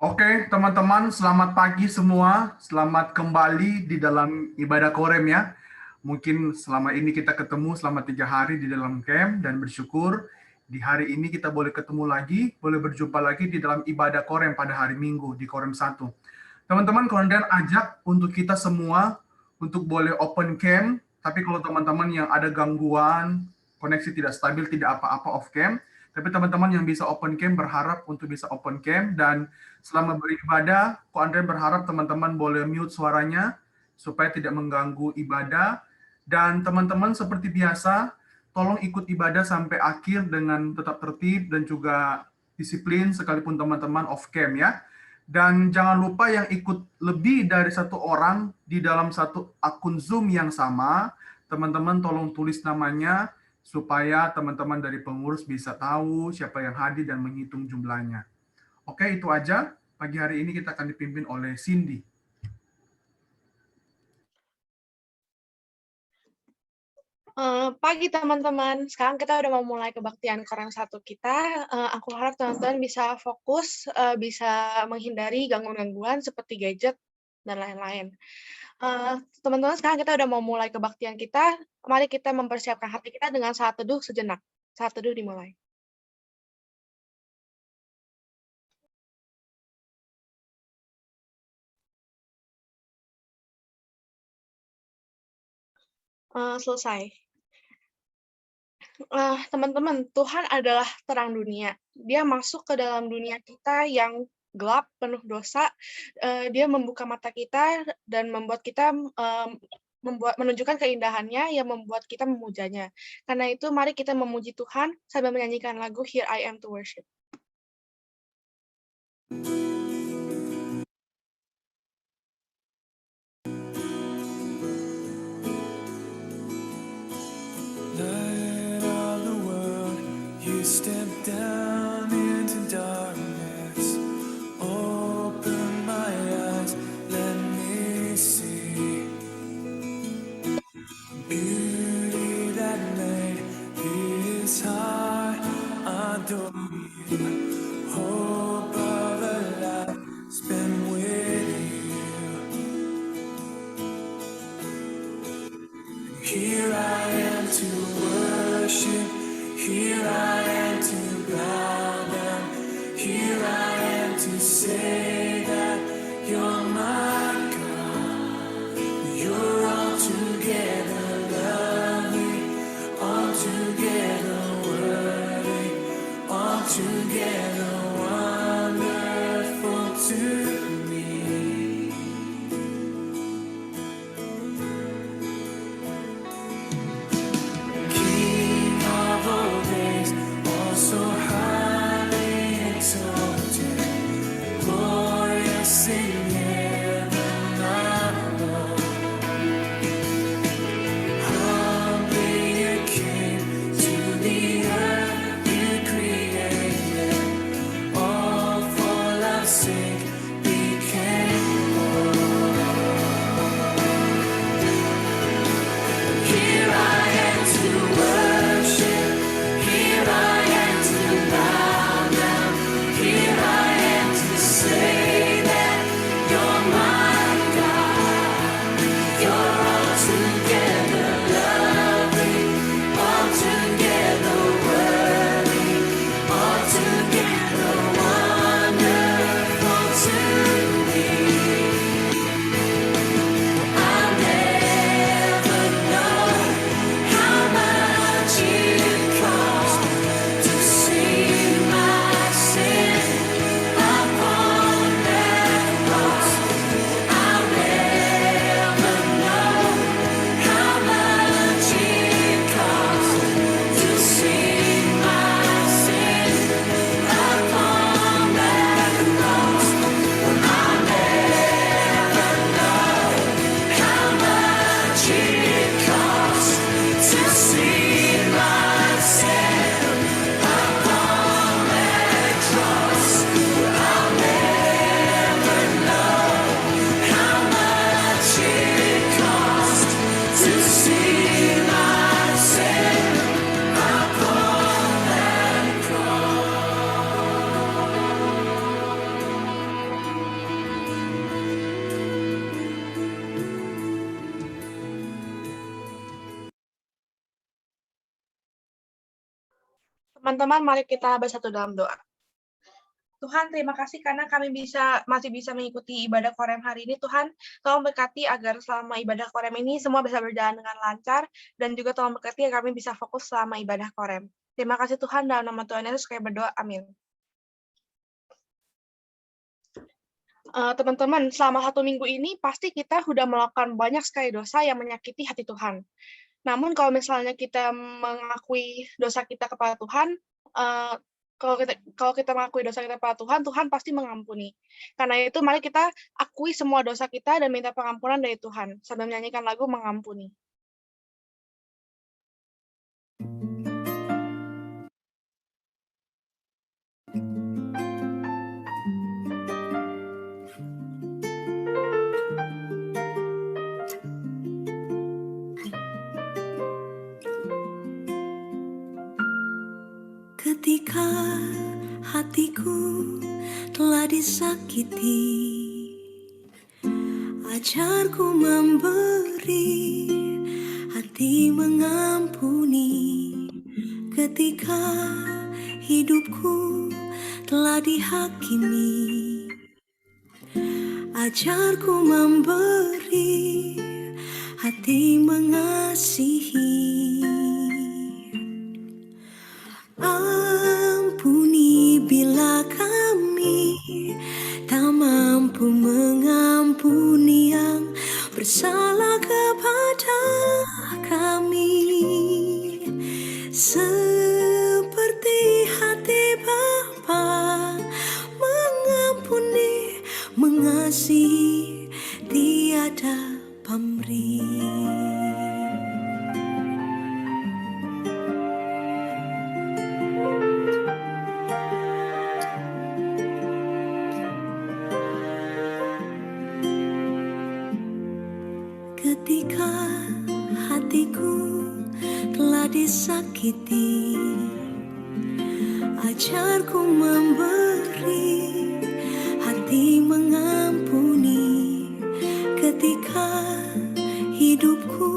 Oke, teman-teman, selamat pagi semua. Selamat kembali di dalam ibadah Korem ya. Mungkin selama ini kita ketemu selama 3 hari di dalam camp dan bersyukur di hari ini kita boleh ketemu lagi, boleh berjumpa lagi di dalam ibadah Korem pada hari Minggu di Korem 1. Teman-teman, kemudian ajak untuk kita semua untuk boleh open camp, tapi kalau teman-teman yang ada gangguan, koneksi tidak stabil, tidak apa-apa off camp, tapi teman-teman yang bisa open camp berharap untuk bisa open camp dan selama beribadah, Ko Andre berharap teman-teman boleh mute suaranya supaya tidak mengganggu ibadah. Dan teman-teman seperti biasa, tolong ikut ibadah sampai akhir dengan tetap tertib dan juga disiplin sekalipun teman-teman off cam ya. Dan jangan lupa yang ikut lebih dari satu orang di dalam satu akun Zoom yang sama, teman-teman tolong tulis namanya supaya teman-teman dari pengurus bisa tahu siapa yang hadir dan menghitung jumlahnya. Oke, itu aja. Pagi hari ini kita akan dipimpin oleh Cindy. Pagi teman-teman, sekarang kita udah mau mulai kebaktian Korem 1 kita. Aku harap teman-teman bisa fokus, bisa menghindari gangguan-gangguan seperti gadget dan lain-lain. Teman-teman, sekarang kita udah mau mulai kebaktian kita. Mari kita mempersiapkan hati kita dengan saat teduh sejenak. Saat teduh dimulai. Selesai. Teman-teman, Tuhan adalah terang dunia. Dia masuk ke dalam dunia kita yang gelap, penuh dosa. Dia membuka mata kita dan membuat kita menunjukkan keindahannya yang membuat kita memujanya. Karena itu, mari kita memuji Tuhan sambil menyanyikan lagu Here I Am to Worship. Light of the world, you step down into darkness. Open my eyes, let me see beauty that made this heart adore you. Hope of a life spent with you. Here I am to worship, here I am to bow down, here I am to say that you're my God. You're altogether lovely, altogether worthy, altogether wonderful to me. King of all days, also highly exalted, glorious in heaven above. Humbly you came to the earth you created, all for love's sake Teman-teman, mari kita bersatu dalam doa. Tuhan, terima kasih karena kami masih bisa mengikuti ibadah Korem hari ini. Tuhan, tolong berkati agar selama ibadah Korem ini semua bisa berjalan dengan lancar, dan juga tolong berkati agar kami bisa fokus selama ibadah Korem. Terima kasih Tuhan, dalam nama Tuhan Yesus kami berdoa, amin. Teman-teman, selama 1 minggu ini pasti kita sudah melakukan banyak sekali dosa yang menyakiti hati Tuhan. Namun kalau misalnya kita mengakui dosa kita kepada Tuhan, kalau kita mengakui dosa kita kepada Tuhan, Tuhan pasti mengampuni. Karena itu mari kita akui semua dosa kita dan minta pengampunan dari Tuhan sambil menyanyikan lagu Mengampuni. Ketika hatiku telah disakiti, ajarku memberi, hati mengampuni. Ketika hidupku telah dihakimi, ajarku memberi, hati mengasihi. Ampuni bila kami tak mampu mengampuni yang bersalah kepada kami, seperti hati Bapa mengampuni, mengasihi, tiada pamrih. Ketika hatiku telah disakiti, ajarku memberi, hati mengampuni. Ketika hidupku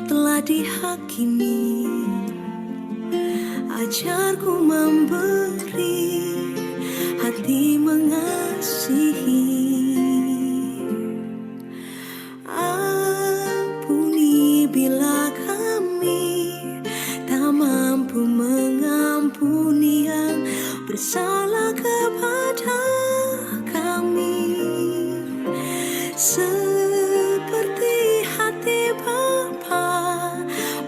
telah dihakimi, ajarku memberi, hati mengasihi. Bila kami tak mampu mengampuni yang bersalah kepada kami, seperti hati Bapa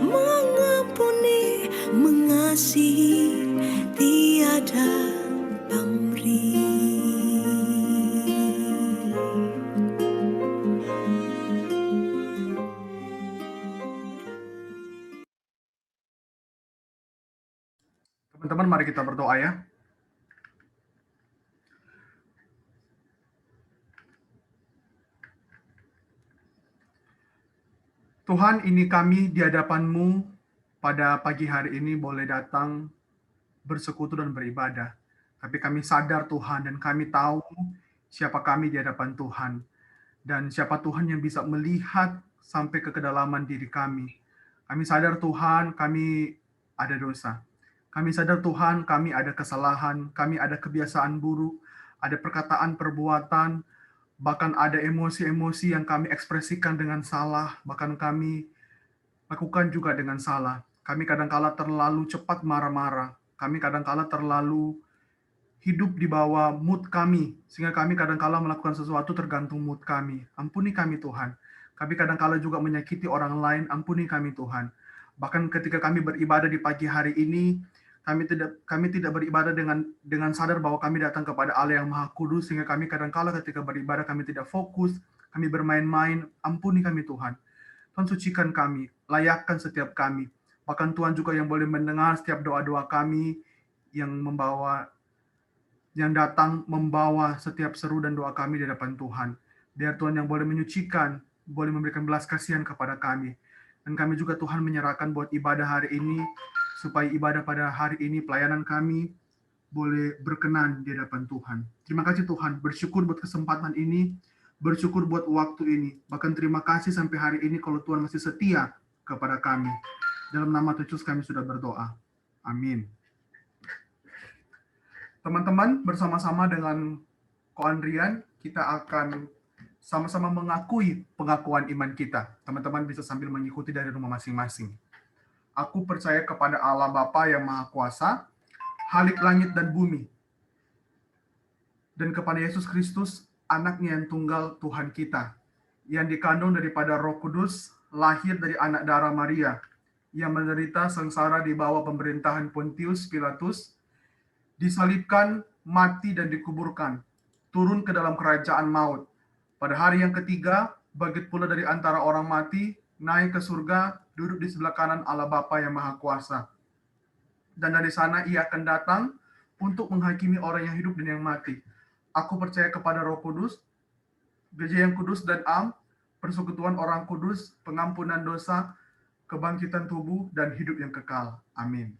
mengampuni, mengasihi, tiada pamrih. Teman-teman, mari kita berdoa ya. Tuhan, ini kami di hadapan-Mu pada pagi hari ini boleh datang bersekutu dan beribadah. Tapi kami sadar Tuhan dan kami tahu siapa kami di hadapan Tuhan. Dan siapa Tuhan yang bisa melihat sampai ke kedalaman diri kami. Kami sadar Tuhan, kami ada dosa. Kami sadar Tuhan, kami ada kesalahan, kami ada kebiasaan buruk, ada perkataan, perbuatan, bahkan ada emosi-emosi yang kami ekspresikan dengan salah, bahkan kami lakukan juga dengan salah. Kami kadangkala terlalu cepat marah-marah, kami kadangkala terlalu hidup di bawah mood kami, sehingga kami kadangkala melakukan sesuatu tergantung mood kami. Ampuni kami Tuhan. Kami kadangkala juga menyakiti orang lain, ampuni kami Tuhan. Bahkan ketika kami beribadah di pagi hari ini, kami tidak beribadah dengan sadar bahwa kami datang kepada Allah yang Maha Kudus, sehingga kami kadangkala ketika beribadah kami tidak fokus, kami bermain-main. Ampuni kami Tuhan. Tuhan, sucikan kami, layakkan setiap kami. Bahkan Tuhan juga yang boleh mendengar setiap doa-doa kami yang datang membawa setiap seru dan doa kami di hadapan Tuhan. Biar Tuhan yang boleh menyucikan, boleh memberikan belas kasihan kepada kami. Dan kami juga Tuhan menyerahkan buat ibadah hari ini, supaya ibadah pada hari ini, pelayanan kami boleh berkenan di hadapan Tuhan. Terima kasih Tuhan, bersyukur buat kesempatan ini, bersyukur buat waktu ini. Bahkan terima kasih sampai hari ini kalau Tuhan masih setia kepada kami. Dalam nama Yesus kami sudah berdoa. Amin. Teman-teman, bersama-sama dengan Ko Andrian, kita akan sama-sama mengakui pengakuan iman kita. Teman-teman bisa sambil mengikuti dari rumah masing-masing. Aku percaya kepada Allah Bapa yang Maha Kuasa, Khalik langit dan bumi, dan kepada Yesus Kristus, anaknya yang tunggal Tuhan kita, yang dikandung daripada Roh Kudus, lahir dari anak darah Maria, yang menderita sengsara di bawah pemerintahan Pontius Pilatus, disalibkan, mati dan dikuburkan, turun ke dalam kerajaan maut. Pada hari yang ketiga, bangkit pula dari antara orang mati, naik ke surga, duduk di sebelah kanan Allah Bapa yang Maha Kuasa. Dan dari sana ia akan datang untuk menghakimi orang yang hidup dan yang mati. Aku percaya kepada Roh Kudus, gereja yang kudus dan am, persekutuan orang kudus, pengampunan dosa, kebangkitan tubuh, dan hidup yang kekal. Amin.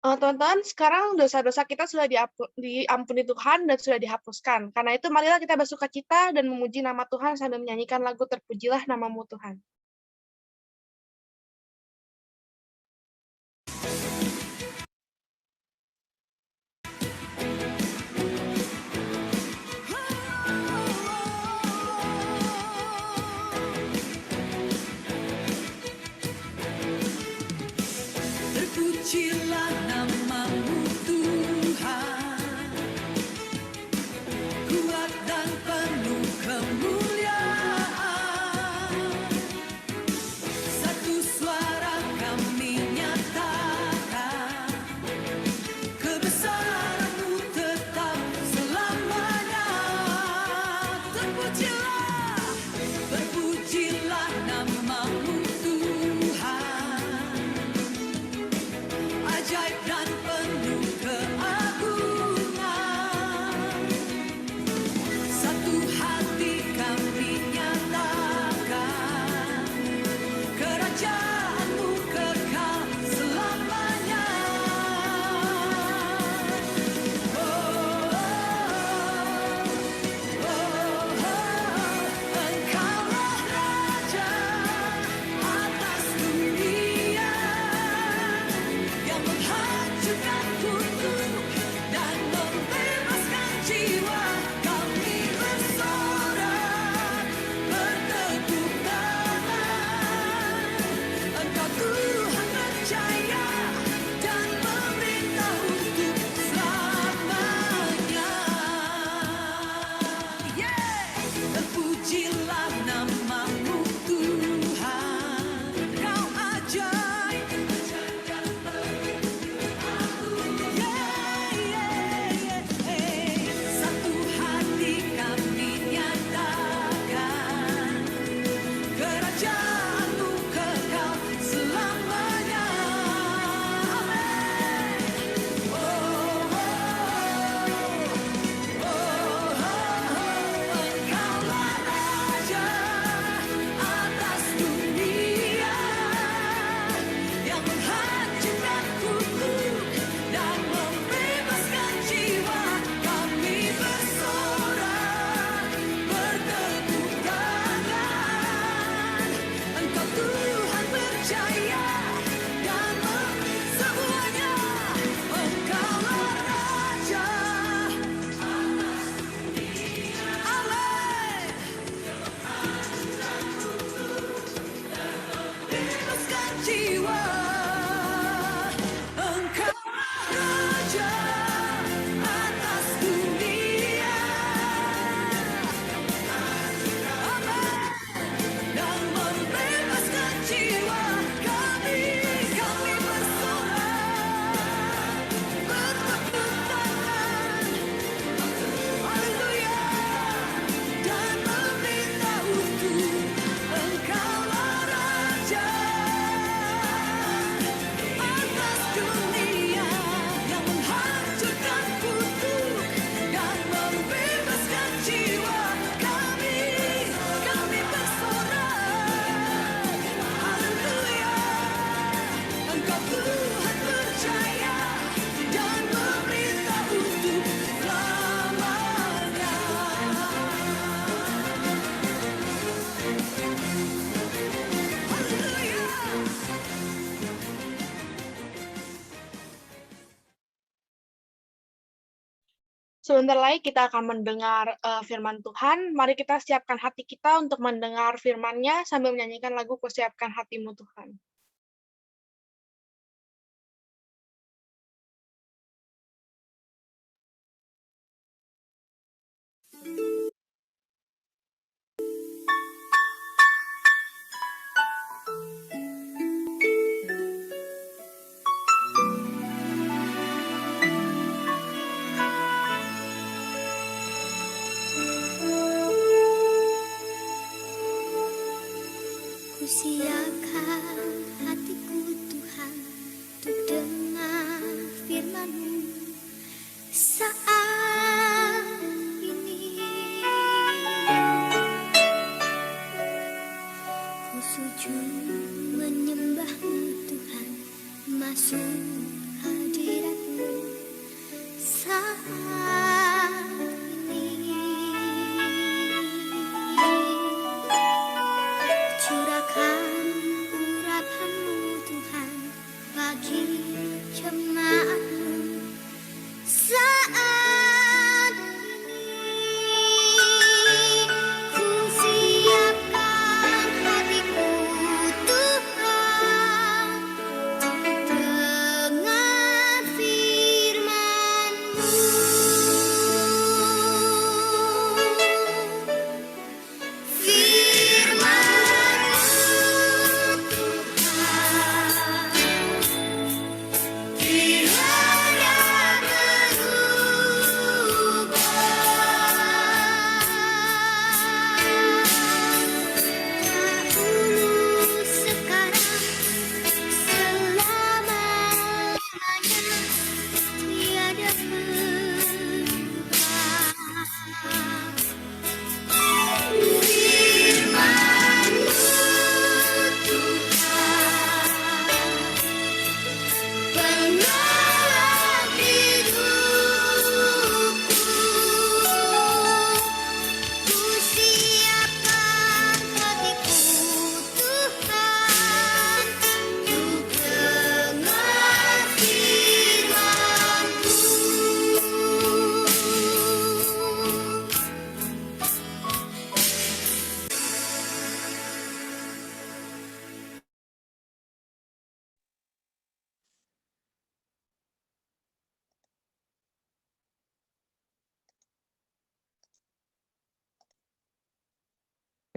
Teman-teman, sekarang dosa-dosa kita sudah diampuni Tuhan dan sudah dihapuskan. Karena itu, marilah kita bersukacita dan memuji nama Tuhan sambil menyanyikan lagu Terpujilah Namamu Tuhan. Terpujilah namamu Tuhan, kuat dan penuh kemuliaan. Satu suara kami nyatakan, kebesaran-Mu tetap selamanya. Terpujilah, terpujilah namamu Tuhan. Sebentar lagi kita akan mendengar firman Tuhan. Mari kita siapkan hati kita untuk mendengar firman-Nya sambil menyanyikan lagu Kusiapkan Hatimu Tuhan. Kusiapkan hatiku Tuhan untuk dengar firman-Mu saat ini. Ku sujud menyembah-Mu Tuhan, masuk hadirat-Mu saat ini. Curahkan urapan-Mu Tuhan bagi jemaat-Mu saat ini. Ku siapkan hatiku Tuhan untuk dengar firman-Mu.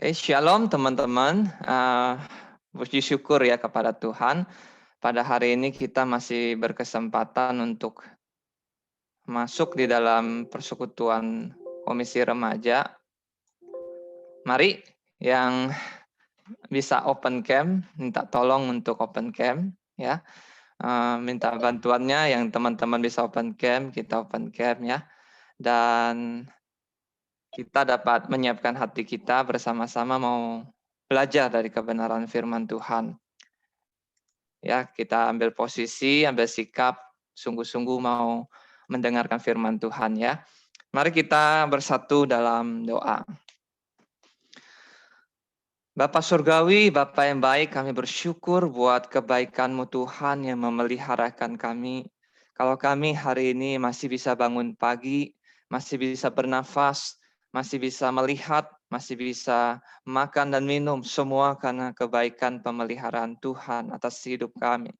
Shalom teman-teman. Puji syukur ya kepada Tuhan. Pada hari ini kita masih berkesempatan untuk masuk di dalam persekutuan Komisi Remaja. Mari yang bisa open cam, minta tolong untuk open cam ya. Minta bantuannya yang teman-teman bisa open cam, kita open cam ya. Dan kita dapat menyiapkan hati kita bersama-sama mau belajar dari kebenaran firman Tuhan. Ya, kita ambil posisi, ambil sikap, sungguh-sungguh mau mendengarkan firman Tuhan ya. Mari kita bersatu dalam doa. Bapa Surgawi, Bapa yang baik, kami bersyukur buat kebaikan-Mu Tuhan yang memeliharakan kami. Kalau kami hari ini masih bisa bangun pagi, masih bisa bernafas, masih bisa melihat, masih bisa makan dan minum, semua karena kebaikan pemeliharaan Tuhan atas hidup kami.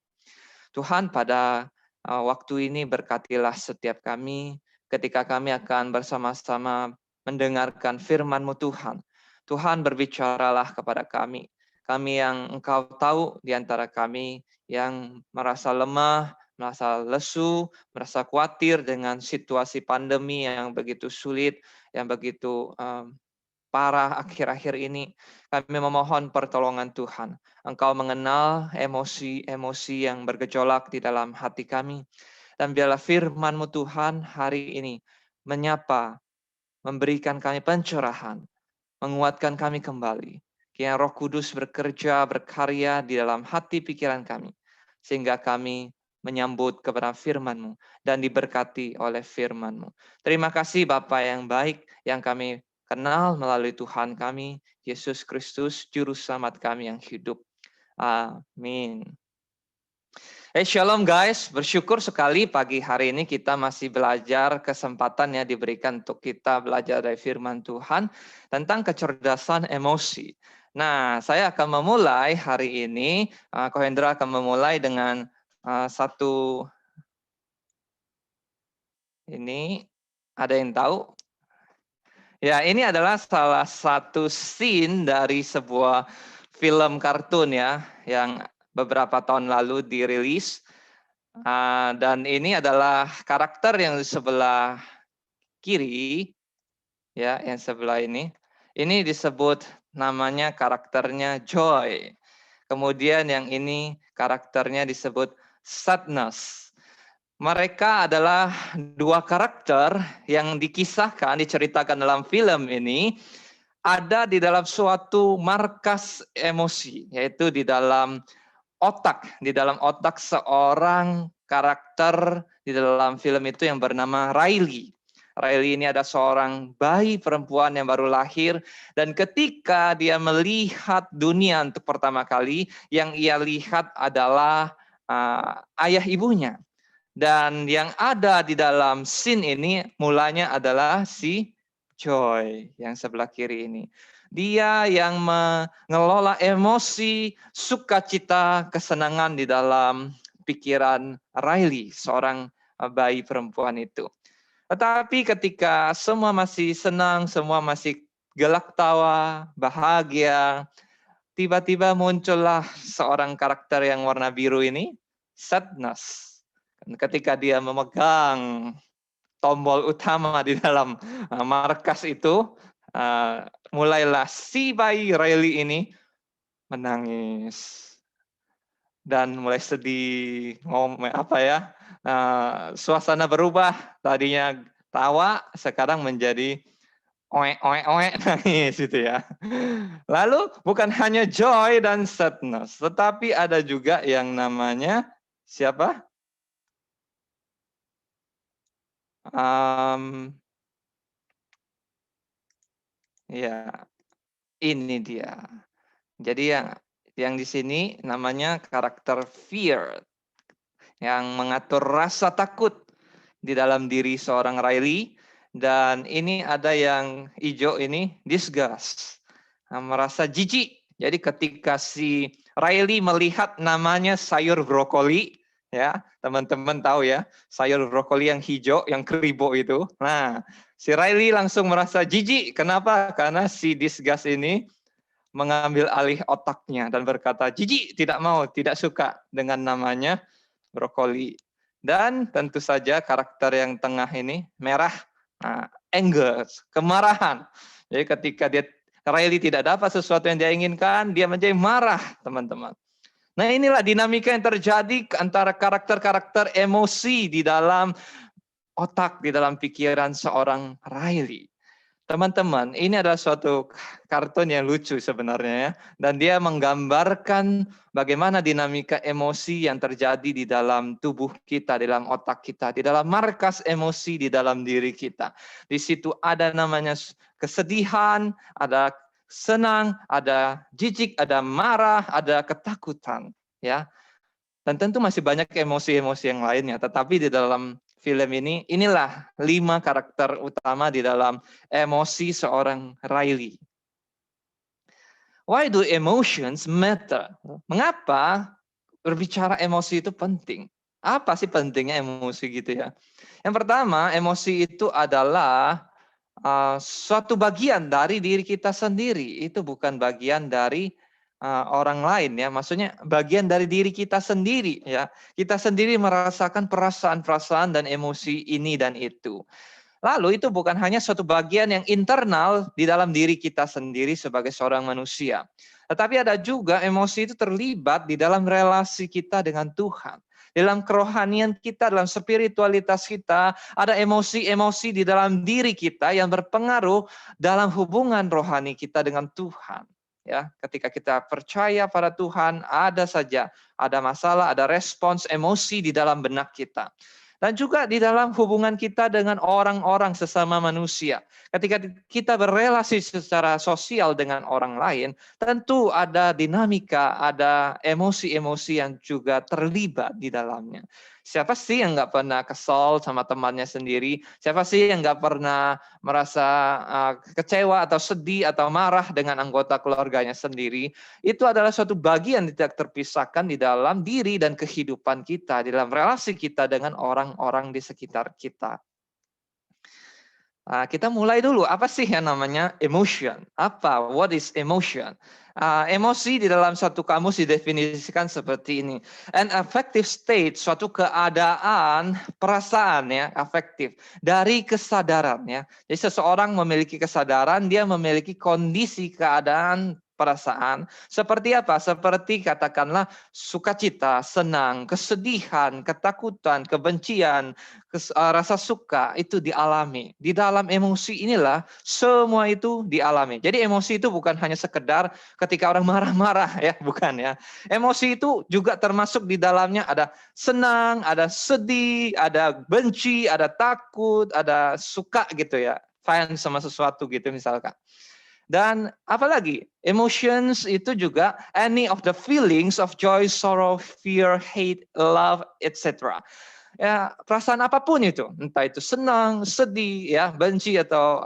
Tuhan, pada waktu ini berkatilah setiap kami ketika kami akan bersama-sama mendengarkan firman-Mu Tuhan. Tuhan, berbicaralah kepada kami. Kami yang Engkau tahu di antara kami yang merasa lemah, merasa lesu, merasa khawatir dengan situasi pandemi yang begitu sulit, yang begitu parah akhir-akhir ini. Kami memohon pertolongan Tuhan. Engkau mengenal emosi-emosi yang bergejolak di dalam hati kami. Dan biarlah firman-Mu Tuhan hari ini menyapa, memberikan kami pencerahan, menguatkan kami kembali. Kiranya Roh Kudus bekerja, berkarya di dalam hati pikiran kami. Sehingga kami menyambut kepada firman-Mu dan diberkati oleh firman-Mu. Terima kasih Bapa yang baik yang kami kenal melalui Tuhan kami, Yesus Kristus, Juru Selamat kami yang hidup. Amin. Shalom guys, bersyukur sekali pagi hari ini kita masih belajar, kesempatan yang diberikan untuk kita belajar dari firman Tuhan tentang kecerdasan emosi. Nah, saya akan memulai hari ini, Ko Hendra akan memulai dengan satu, ini ada yang tahu? Ya, ini adalah salah satu scene dari sebuah film kartun ya, yang beberapa tahun lalu dirilis. Dan ini adalah karakter yang di sebelah kiri, ya, yang sebelah ini. Ini disebut namanya karakternya Joy. Kemudian yang ini karakternya disebut Sadness. Mereka adalah dua karakter yang dikisahkan, diceritakan dalam film ini, ada di dalam suatu markas emosi, yaitu di dalam otak seorang karakter di dalam film itu yang bernama Riley. Riley ini ada seorang bayi perempuan yang baru lahir, dan ketika dia melihat dunia untuk pertama kali, yang ia lihat adalah ayah ibunya. Dan yang ada di dalam scene ini mulanya adalah si Joy yang sebelah kiri ini. Dia yang mengelola emosi, sukacita, kesenangan di dalam pikiran Riley, seorang bayi perempuan itu. Tetapi ketika semua masih senang, semua masih gelak tawa, bahagia, tiba-tiba muncullah seorang karakter yang warna biru ini, Sadness. Ketika dia memegang tombol utama di dalam markas itu, mulailah si bayi Riley ini menangis dan mulai sedih, suasana berubah, tadinya tawa sekarang menjadi oek nangis gitu ya. Lalu bukan hanya Joy dan Sadness, tetapi ada juga yang namanya siapa? Ya, ini dia. Jadi yang di sini namanya karakter fear, yang mengatur rasa takut di dalam diri seorang Riley. Dan ini ada yang hijau ini, disgust, merasa jijik. Jadi ketika si Riley melihat namanya sayur brokoli, ya teman-teman tahu ya, sayur brokoli yang hijau, yang keribo itu. Nah, si Riley langsung merasa jijik. Kenapa? Karena si disgust ini mengambil alih otaknya dan berkata, jijik, tidak mau, tidak suka dengan namanya brokoli. Dan tentu saja karakter yang tengah ini, merah, anger, kemarahan. Jadi ketika Riley tidak dapat sesuatu yang dia inginkan, dia menjadi marah, teman-teman. Nah, inilah dinamika yang terjadi antara karakter-karakter emosi di dalam otak, di dalam pikiran seorang Riley. Teman-teman, ini adalah suatu kartun yang lucu sebenarnya ya. Dan dia menggambarkan bagaimana dinamika emosi yang terjadi di dalam tubuh kita, di dalam otak kita, di dalam markas emosi di dalam diri kita. Di situ ada namanya kesedihan, ada senang, ada jijik, ada marah, ada ketakutan, ya. Dan tentu masih banyak emosi-emosi yang lainnya, tetapi di dalam film ini, inilah 5 karakter utama di dalam emosi seorang Riley. Why do emotions matter? Mengapa berbicara emosi itu penting? Apa sih pentingnya emosi gitu ya? Yang pertama, emosi itu adalah suatu bagian dari diri kita sendiri. Itu bukan bagian dari orang lain ya, maksudnya bagian dari diri kita sendiri ya. Kita sendiri merasakan perasaan-perasaan dan emosi ini dan itu. Lalu itu bukan hanya suatu bagian yang internal di dalam diri kita sendiri sebagai seorang manusia. Tetapi ada juga emosi itu terlibat di dalam relasi kita dengan Tuhan. Dalam kerohanian kita, dalam spiritualitas kita, ada emosi-emosi di dalam diri kita yang berpengaruh dalam hubungan rohani kita dengan Tuhan. Ya, ketika kita percaya pada Tuhan, ada masalah, ada respons emosi di dalam benak kita. Dan juga di dalam hubungan kita dengan orang-orang sesama manusia. Ketika kita berrelasi secara sosial dengan orang lain, tentu ada dinamika, ada emosi-emosi yang juga terlibat di dalamnya. Siapa sih yang nggak pernah kesal sama temannya sendiri? Siapa sih yang nggak pernah merasa kecewa atau sedih atau marah dengan anggota keluarganya sendiri? Itu adalah suatu bagian tidak terpisahkan di dalam diri dan kehidupan kita, di dalam relasi kita dengan orang-orang di sekitar kita. Kita mulai dulu, apa sih yang namanya emotion? What is emotion? Emosi di dalam satu kamus didefinisikan seperti ini. An affective state, suatu keadaan, perasaan ya, afektif. Dari kesadaran ya. Jadi seseorang memiliki kesadaran, dia memiliki kondisi keadaan, perasaan. Seperti apa? Seperti katakanlah sukacita, senang, kesedihan, ketakutan, kebencian, rasa suka itu dialami. Di dalam emosi inilah semua itu dialami. Jadi emosi itu bukan hanya sekedar ketika orang marah-marah ya, bukan ya. Emosi itu juga termasuk di dalamnya ada senang, ada sedih, ada benci, ada takut, ada suka gitu ya. Fans sama sesuatu gitu misalkan. Dan apalagi emotions itu juga any of the feelings of joy, sorrow, fear, hate, love, etc. Ya, perasaan apapun itu, entah itu senang, sedih, ya, benci atau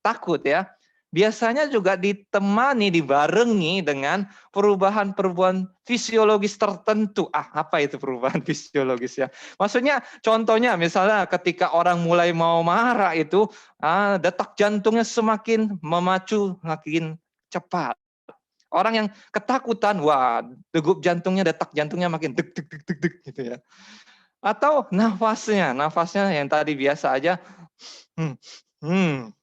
takut ya. Biasanya juga ditemani, dibarengi dengan perubahan-perubahan fisiologis tertentu. Apa itu perubahan fisiologis ya? Maksudnya contohnya misalnya ketika orang mulai mau marah itu, detak jantungnya semakin memacu, makin cepat. Orang yang ketakutan, wah, degup jantungnya, detak jantungnya makin deg deg deg deg deg gitu ya. Atau nafasnya yang tadi biasa aja,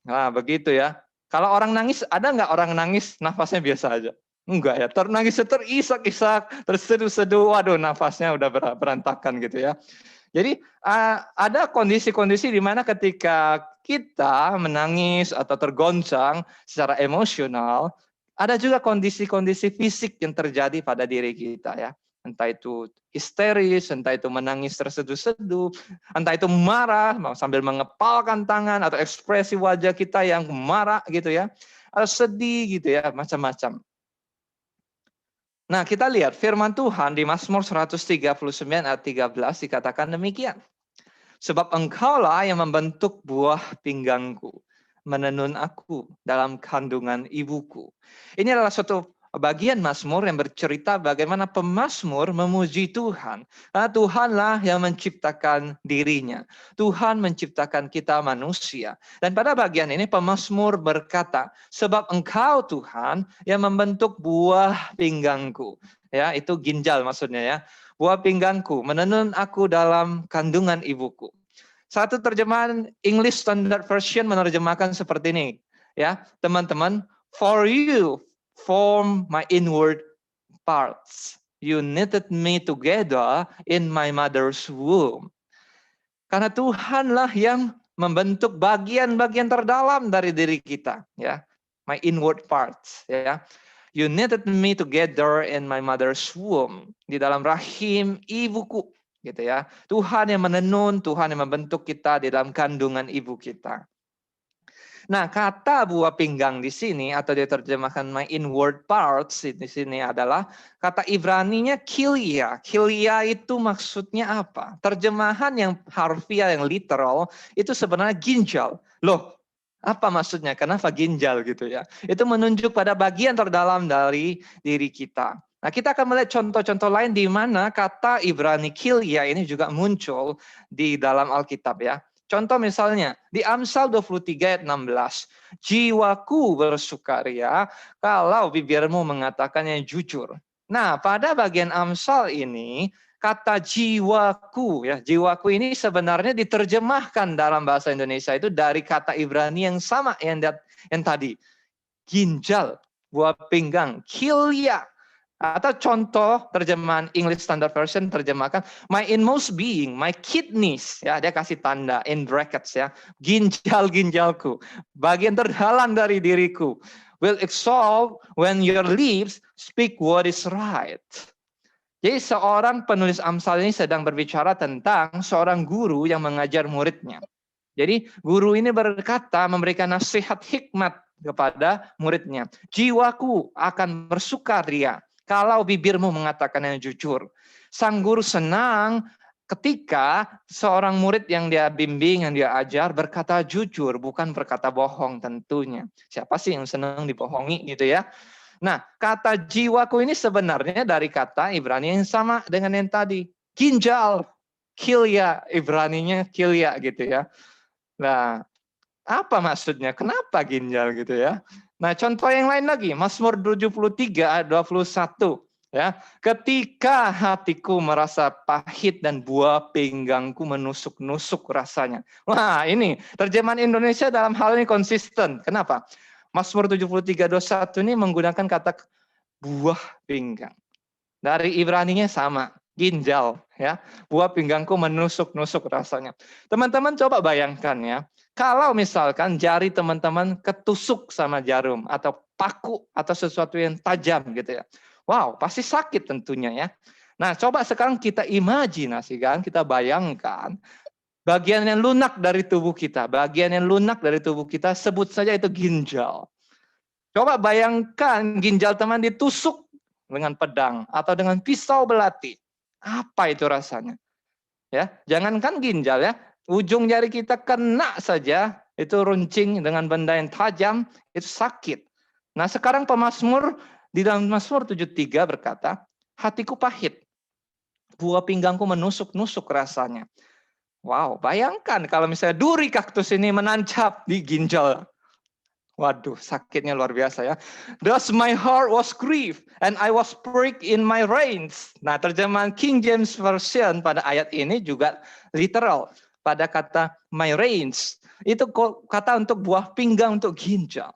nah begitu ya. Kalau orang nangis, ada nggak orang nangis nafasnya biasa aja? Enggak ya, nangisnya terisak-isak, terseduh-seduh, waduh nafasnya udah berantakan gitu ya. Jadi ada kondisi-kondisi di mana ketika kita menangis atau tergoncang secara emosional, ada juga kondisi-kondisi fisik yang terjadi pada diri kita ya. Entah itu histeris, entah itu menangis terseduh-seduh, entah itu marah sambil mengepalkan tangan atau ekspresi wajah kita yang marah gitu ya, atau sedih gitu ya, macam-macam. Nah, kita lihat firman Tuhan di Mazmur 139 ayat 13 dikatakan demikian. Sebab engkaulah yang membentuk buah pinggangku, menenun aku dalam kandungan ibuku. Ini adalah suatu bagian Mazmur yang bercerita bagaimana pemazmur memuji Tuhan. Karena Tuhanlah yang menciptakan dirinya. Tuhan menciptakan kita manusia. Dan pada bagian ini pemazmur berkata, sebab engkau Tuhan yang membentuk buah pinggangku. Ya, itu ginjal maksudnya ya. Buah pinggangku, menenun aku dalam kandungan ibuku. Satu terjemahan English Standard Version menerjemahkan seperti ini. Ya, teman-teman, for you form my inward parts. You knitted me together in my mother's womb. Karena Tuhanlah yang membentuk bagian-bagian terdalam dari diri kita, ya. My inward parts, ya. You knitted me together in my mother's womb. Di dalam rahim ibuku, gitu ya. Tuhan yang menenun, Tuhan yang membentuk kita di dalam kandungan ibu kita. Nah, kata buah pinggang di sini atau diterjemahkan my inward parts di sini adalah kata Ibraninya kilia. Kilia itu maksudnya apa? Terjemahan yang harfiah, yang literal itu sebenarnya ginjal. Loh, apa maksudnya? Kenapa ginjal gitu ya? Itu menunjuk pada bagian terdalam dari diri kita. Nah, kita akan melihat contoh-contoh lain di mana kata Ibrani kilia ini juga muncul di dalam Alkitab ya. Contoh misalnya, di Amsal 23 ayat 16, jiwaku bersukaria kalau bibirmu mengatakannya jujur. Nah, pada bagian Amsal ini, kata jiwaku, ya jiwaku ini sebenarnya diterjemahkan dalam bahasa Indonesia itu dari kata Ibrani yang sama yang tadi. Ginjal, buah pinggang, kilia. Atau contoh terjemahan English Standard Version terjemahkan my inmost being, my kidneys, ya dia kasih tanda in brackets ya, ginjalku, bagian terdalam dari diriku will exalt when your lips speak what is right. Jadi seorang penulis Amsal ini sedang berbicara tentang seorang guru yang mengajar muridnya. Jadi guru ini berkata, memberikan nasihat hikmat kepada muridnya. Jiwaku akan bersukaria kalau bibirmu mengatakan yang jujur. Sang guru senang ketika seorang murid yang dia bimbing, yang dia ajar berkata jujur, bukan berkata bohong tentunya. Siapa sih yang senang dibohongi gitu ya? Nah, kata jiwaku ini sebenarnya dari kata Ibrani yang sama dengan yang tadi. Ginjal, kilya, Ibraninya kilya gitu ya. Nah, apa maksudnya? Kenapa ginjal gitu ya? Nah, contoh yang lain lagi, Mazmur 73 ayat 21 ya. Ketika hatiku merasa pahit dan buah pinggangku menusuk-nusuk rasanya. Wah, ini terjemahan Indonesia dalam hal ini konsisten. Kenapa? Mazmur 73:21 ini menggunakan kata buah pinggang. Dari Ibraninya sama, ginjal ya. Buah pinggangku menusuk-nusuk rasanya. Teman-teman coba bayangkan ya. Kalau misalkan jari teman-teman ketusuk sama jarum atau paku atau sesuatu yang tajam gitu ya. Wow, pasti sakit tentunya ya. Nah, coba sekarang kita imajinasikan, kita bayangkan bagian yang lunak dari tubuh kita, sebut saja itu ginjal. Coba bayangkan ginjal teman ditusuk dengan pedang atau dengan pisau belati. Apa itu rasanya? Ya, jangankan ginjal ya, ujung jari kita kena saja itu runcing dengan benda yang tajam, itu sakit. Nah, sekarang pemazmur di dalam Mazmur 73 berkata, hatiku pahit, buah pinggangku menusuk-nusuk rasanya. Wow, bayangkan kalau misalnya duri kaktus ini menancap di ginjal. Waduh, sakitnya luar biasa ya. Thus my heart was grieved and I was pricked in my reins. Nah, terjemahan King James Version pada ayat ini juga literal. Pada kata my reins, itu kata untuk buah pinggang, untuk ginjal.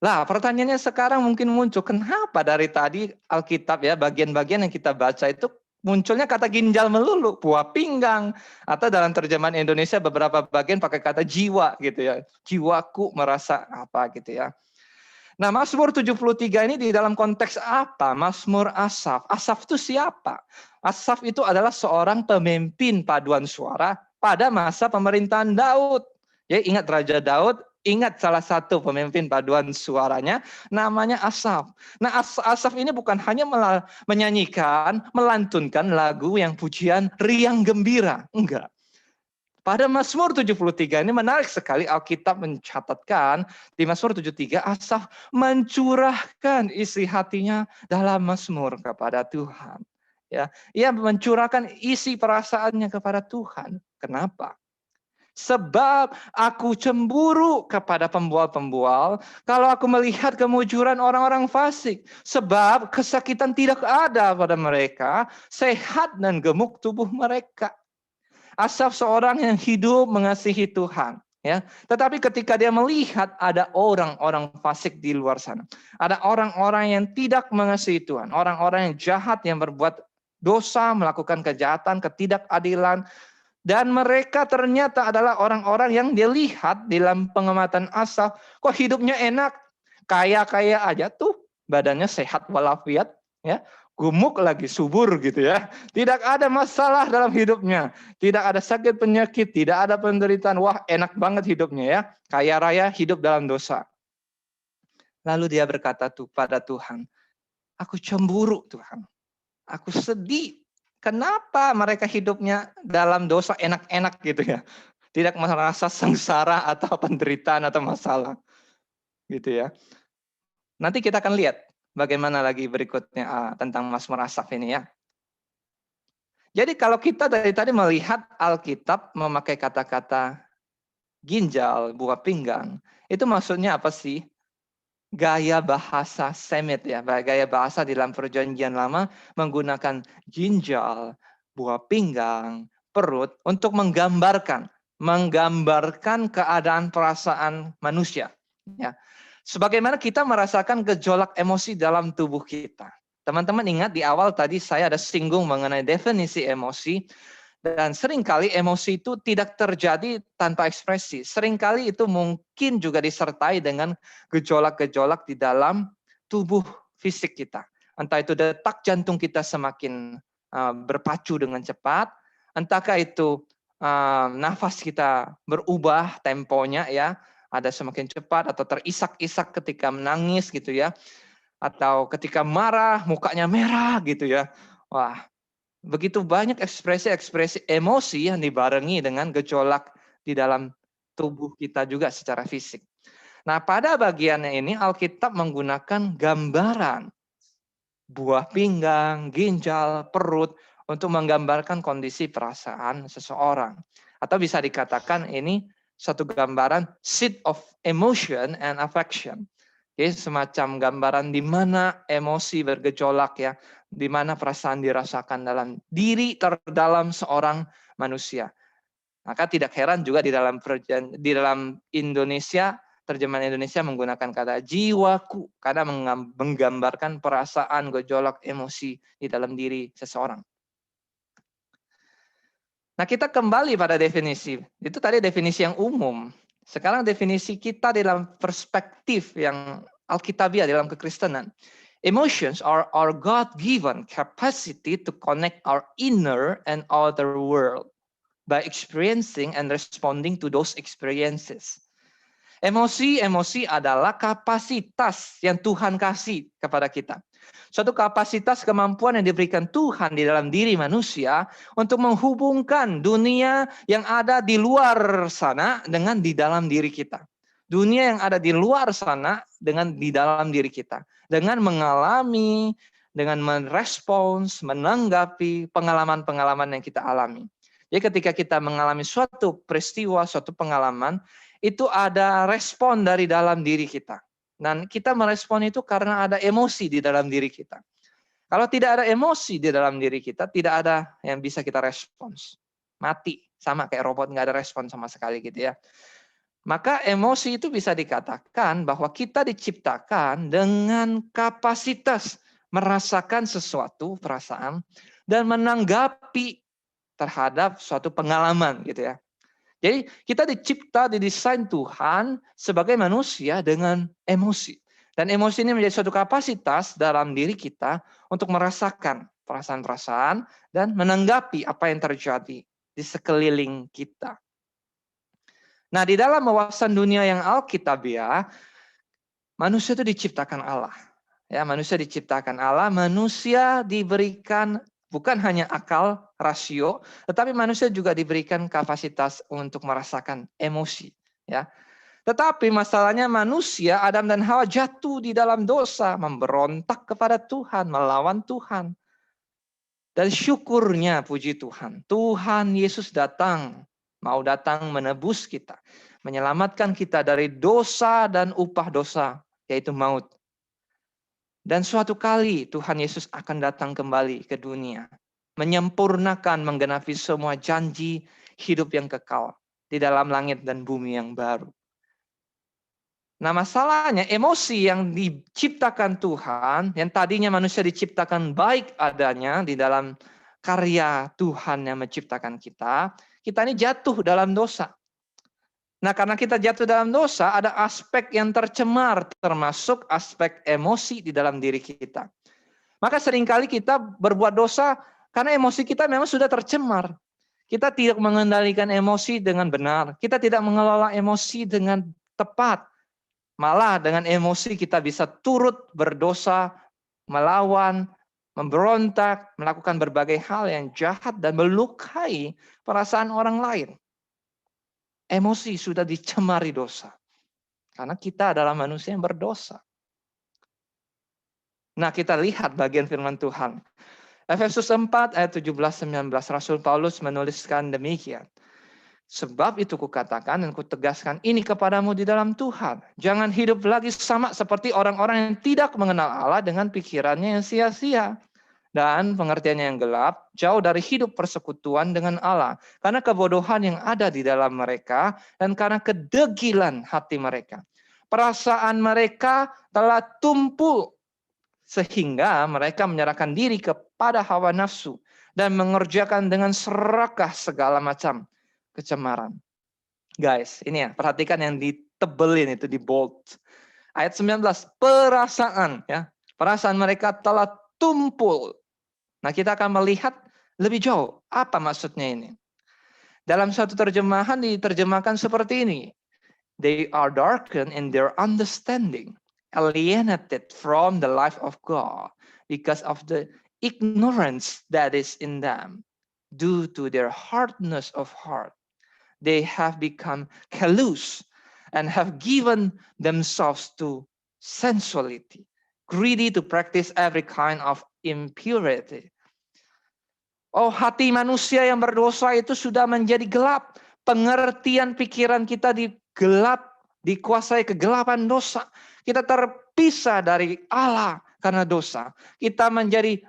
Lah, pertanyaannya sekarang mungkin muncul, kenapa dari tadi Alkitab ya, bagian-bagian yang kita baca itu munculnya kata ginjal melulu, buah pinggang, atau dalam terjemahan Indonesia beberapa bagian pakai kata jiwa gitu ya. Jiwaku merasa apa gitu ya. Nah, Mazmur 73 ini di dalam konteks apa? Mazmur Asaf. Asaf itu siapa? Asaf itu adalah seorang pemimpin paduan suara pada masa pemerintahan Daud. Ya, ingat Raja Daud, ingat salah satu pemimpin paduan suaranya namanya Asaf. Nah, Asaf ini bukan hanya menyanyikan, melantunkan lagu yang pujian riang gembira. Enggak. Pada Mazmur 73 ini menarik sekali, Alkitab mencatatkan di Mazmur 73 Asaf mencurahkan isi hatinya dalam Mazmur kepada Tuhan. Ya, ia mencurahkan isi perasaannya kepada Tuhan. Kenapa? Sebab aku cemburu kepada pembual-pembual kalau aku melihat kemujuran orang-orang fasik. Sebab kesakitan tidak ada pada mereka, sehat dan gemuk tubuh mereka. Asaf seorang yang hidup mengasihi Tuhan. Ya, tetapi ketika dia melihat ada orang-orang fasik di luar sana, ada orang-orang yang tidak mengasihi Tuhan, orang-orang yang jahat yang berbuat dosa, melakukan kejahatan, ketidakadilan, dan mereka ternyata adalah orang-orang yang dia lihat dalam pengamatan Asaf, kok hidupnya enak, kaya-kaya aja tuh, badannya sehat walafiat, ya, gemuk lagi, subur gitu ya. Tidak ada masalah dalam hidupnya. Tidak ada sakit penyakit, tidak ada penderitaan. Wah, enak banget hidupnya ya. Kaya raya, hidup dalam dosa. Lalu dia berkata tuh pada Tuhan, aku cemburu Tuhan. Aku sedih. Kenapa mereka hidupnya dalam dosa enak-enak gitu ya. Tidak merasa sengsara atau penderitaan atau masalah. Gitu ya. Nanti kita akan lihat bagaimana lagi berikutnya tentang Mazmur Asaf ini ya. Jadi kalau kita dari tadi melihat Alkitab memakai kata-kata ginjal, buah pinggang, itu maksudnya apa sih? Gaya bahasa Semit ya, gaya bahasa di dalam Perjanjian Lama menggunakan ginjal, buah pinggang, perut untuk menggambarkan keadaan perasaan manusia. Ya. Sebagaimana kita merasakan gejolak emosi dalam tubuh kita. Teman-teman ingat di awal tadi saya ada singgung mengenai definisi emosi. Dan seringkali emosi itu tidak terjadi tanpa ekspresi. Seringkali itu mungkin juga disertai dengan gejolak-gejolak di dalam tubuh fisik kita. Entah itu detak jantung kita semakin berpacu dengan cepat, entahkah itu nafas kita berubah temponya ya, ada semakin cepat atau terisak-isak ketika menangis gitu ya, atau ketika marah mukanya merah gitu ya. Wah, begitu banyak ekspresi-ekspresi emosi yang dibarengi dengan gejolak di dalam tubuh kita juga secara fisik. Nah, pada bagiannya ini Alkitab menggunakan gambaran buah pinggang, ginjal, perut untuk menggambarkan kondisi perasaan seseorang. Atau bisa dikatakan ini satu gambaran seat of emotion and affection. Jadi semacam gambaran di mana emosi bergejolak ya, di mana perasaan dirasakan dalam diri terdalam seorang manusia. Maka tidak heran juga di dalam Indonesia, terjemahan Indonesia menggunakan kata jiwaku karena menggambarkan perasaan gejolak emosi di dalam diri seseorang. Nah, kita kembali pada definisi. Itu tadi definisi yang umum. Sekarang definisi kita dalam perspektif yang Alkitabiah dalam kekristenan. Emotions are our God-given capacity to connect our inner and outer world by experiencing and responding to those experiences. Emosi adalah kapasitas yang Tuhan kasih kepada kita. Suatu kapasitas kemampuan yang diberikan Tuhan di dalam diri manusia untuk menghubungkan dunia yang ada di luar sana dengan di dalam diri kita. Dunia yang ada di luar sana dengan di dalam diri kita. Dengan mengalami, dengan merespons, menanggapi pengalaman-pengalaman yang kita alami. Jadi ketika kita mengalami suatu peristiwa, suatu pengalaman, itu ada respon dari dalam diri kita. Dan kita merespon itu karena ada emosi di dalam diri kita. Kalau tidak ada emosi di dalam diri kita, tidak ada yang bisa kita respons. Mati, sama kayak robot nggak ada respon sama sekali gitu ya. Maka emosi itu bisa dikatakan bahwa kita diciptakan dengan kapasitas merasakan sesuatu perasaan dan menanggapi terhadap suatu pengalaman gitu ya. Jadi kita dicipta, didesain Tuhan sebagai manusia dengan emosi. Dan emosi ini menjadi suatu kapasitas dalam diri kita untuk merasakan perasaan-perasaan dan menanggapi apa yang terjadi di sekeliling kita. Nah, di dalam wawasan dunia yang Alkitabiah, manusia itu diciptakan Allah. Ya, manusia diciptakan Allah, manusia diberikan bukan hanya akal, rasio, tetapi manusia juga diberikan kapasitas untuk merasakan emosi. Ya. Tetapi masalahnya manusia, Adam dan Hawa jatuh di dalam dosa, memberontak kepada Tuhan, melawan Tuhan. Dan syukurnya puji Tuhan, Tuhan Yesus datang, mau datang menebus kita, menyelamatkan kita dari dosa dan upah dosa, yaitu maut. Dan suatu kali Tuhan Yesus akan datang kembali ke dunia. Menyempurnakan, menggenapi semua janji hidup yang kekal. Di dalam langit dan bumi yang baru. Nah masalahnya emosi yang diciptakan Tuhan. Yang tadinya manusia diciptakan baik adanya di dalam karya Tuhan yang menciptakan kita. Kita ini jatuh dalam dosa. Nah, karena kita jatuh dalam dosa, ada aspek yang tercemar, termasuk aspek emosi di dalam diri kita. Maka seringkali kita berbuat dosa karena emosi kita memang sudah tercemar. Kita tidak mengendalikan emosi dengan benar. Kita tidak mengelola emosi dengan tepat. Malah dengan emosi kita bisa turut berdosa, melawan, memberontak, melakukan berbagai hal yang jahat dan melukai perasaan orang lain. Emosi sudah dicemari dosa. Karena kita adalah manusia yang berdosa. Nah, kita lihat bagian firman Tuhan. Efesus 4 ayat 17-19. Rasul Paulus menuliskan demikian. Sebab itu kukatakan dan kutegaskan ini kepadamu di dalam Tuhan. Jangan hidup lagi sama seperti orang-orang yang tidak mengenal Allah dengan pikirannya yang sia-sia. Dan pengertiannya yang gelap, jauh dari hidup persekutuan dengan Allah. Karena kebodohan yang ada di dalam mereka, dan karena kedegilan hati mereka. Perasaan mereka telah tumpul, sehingga mereka menyerahkan diri kepada hawa nafsu, dan mengerjakan dengan serakah segala macam kecemaran. Guys, ini ya, perhatikan yang ditebelin itu, di bold. Ayat 19, perasaan. Ya, perasaan mereka telah tumpul. Nah, kita akan melihat lebih jauh apa maksudnya ini. Dalam satu terjemahan diterjemahkan seperti ini. They are darkened in their understanding, alienated from the life of God because of the ignorance that is in them. Due to their hardness of heart, they have become callous and have given themselves to sensuality, greedy to practice every kind of impurity. Oh, hati manusia yang berdosa itu sudah menjadi gelap. Pengertian pikiran kita digelap, dikuasai kegelapan dosa. Kita terpisah dari Allah karena dosa. Kita menjadi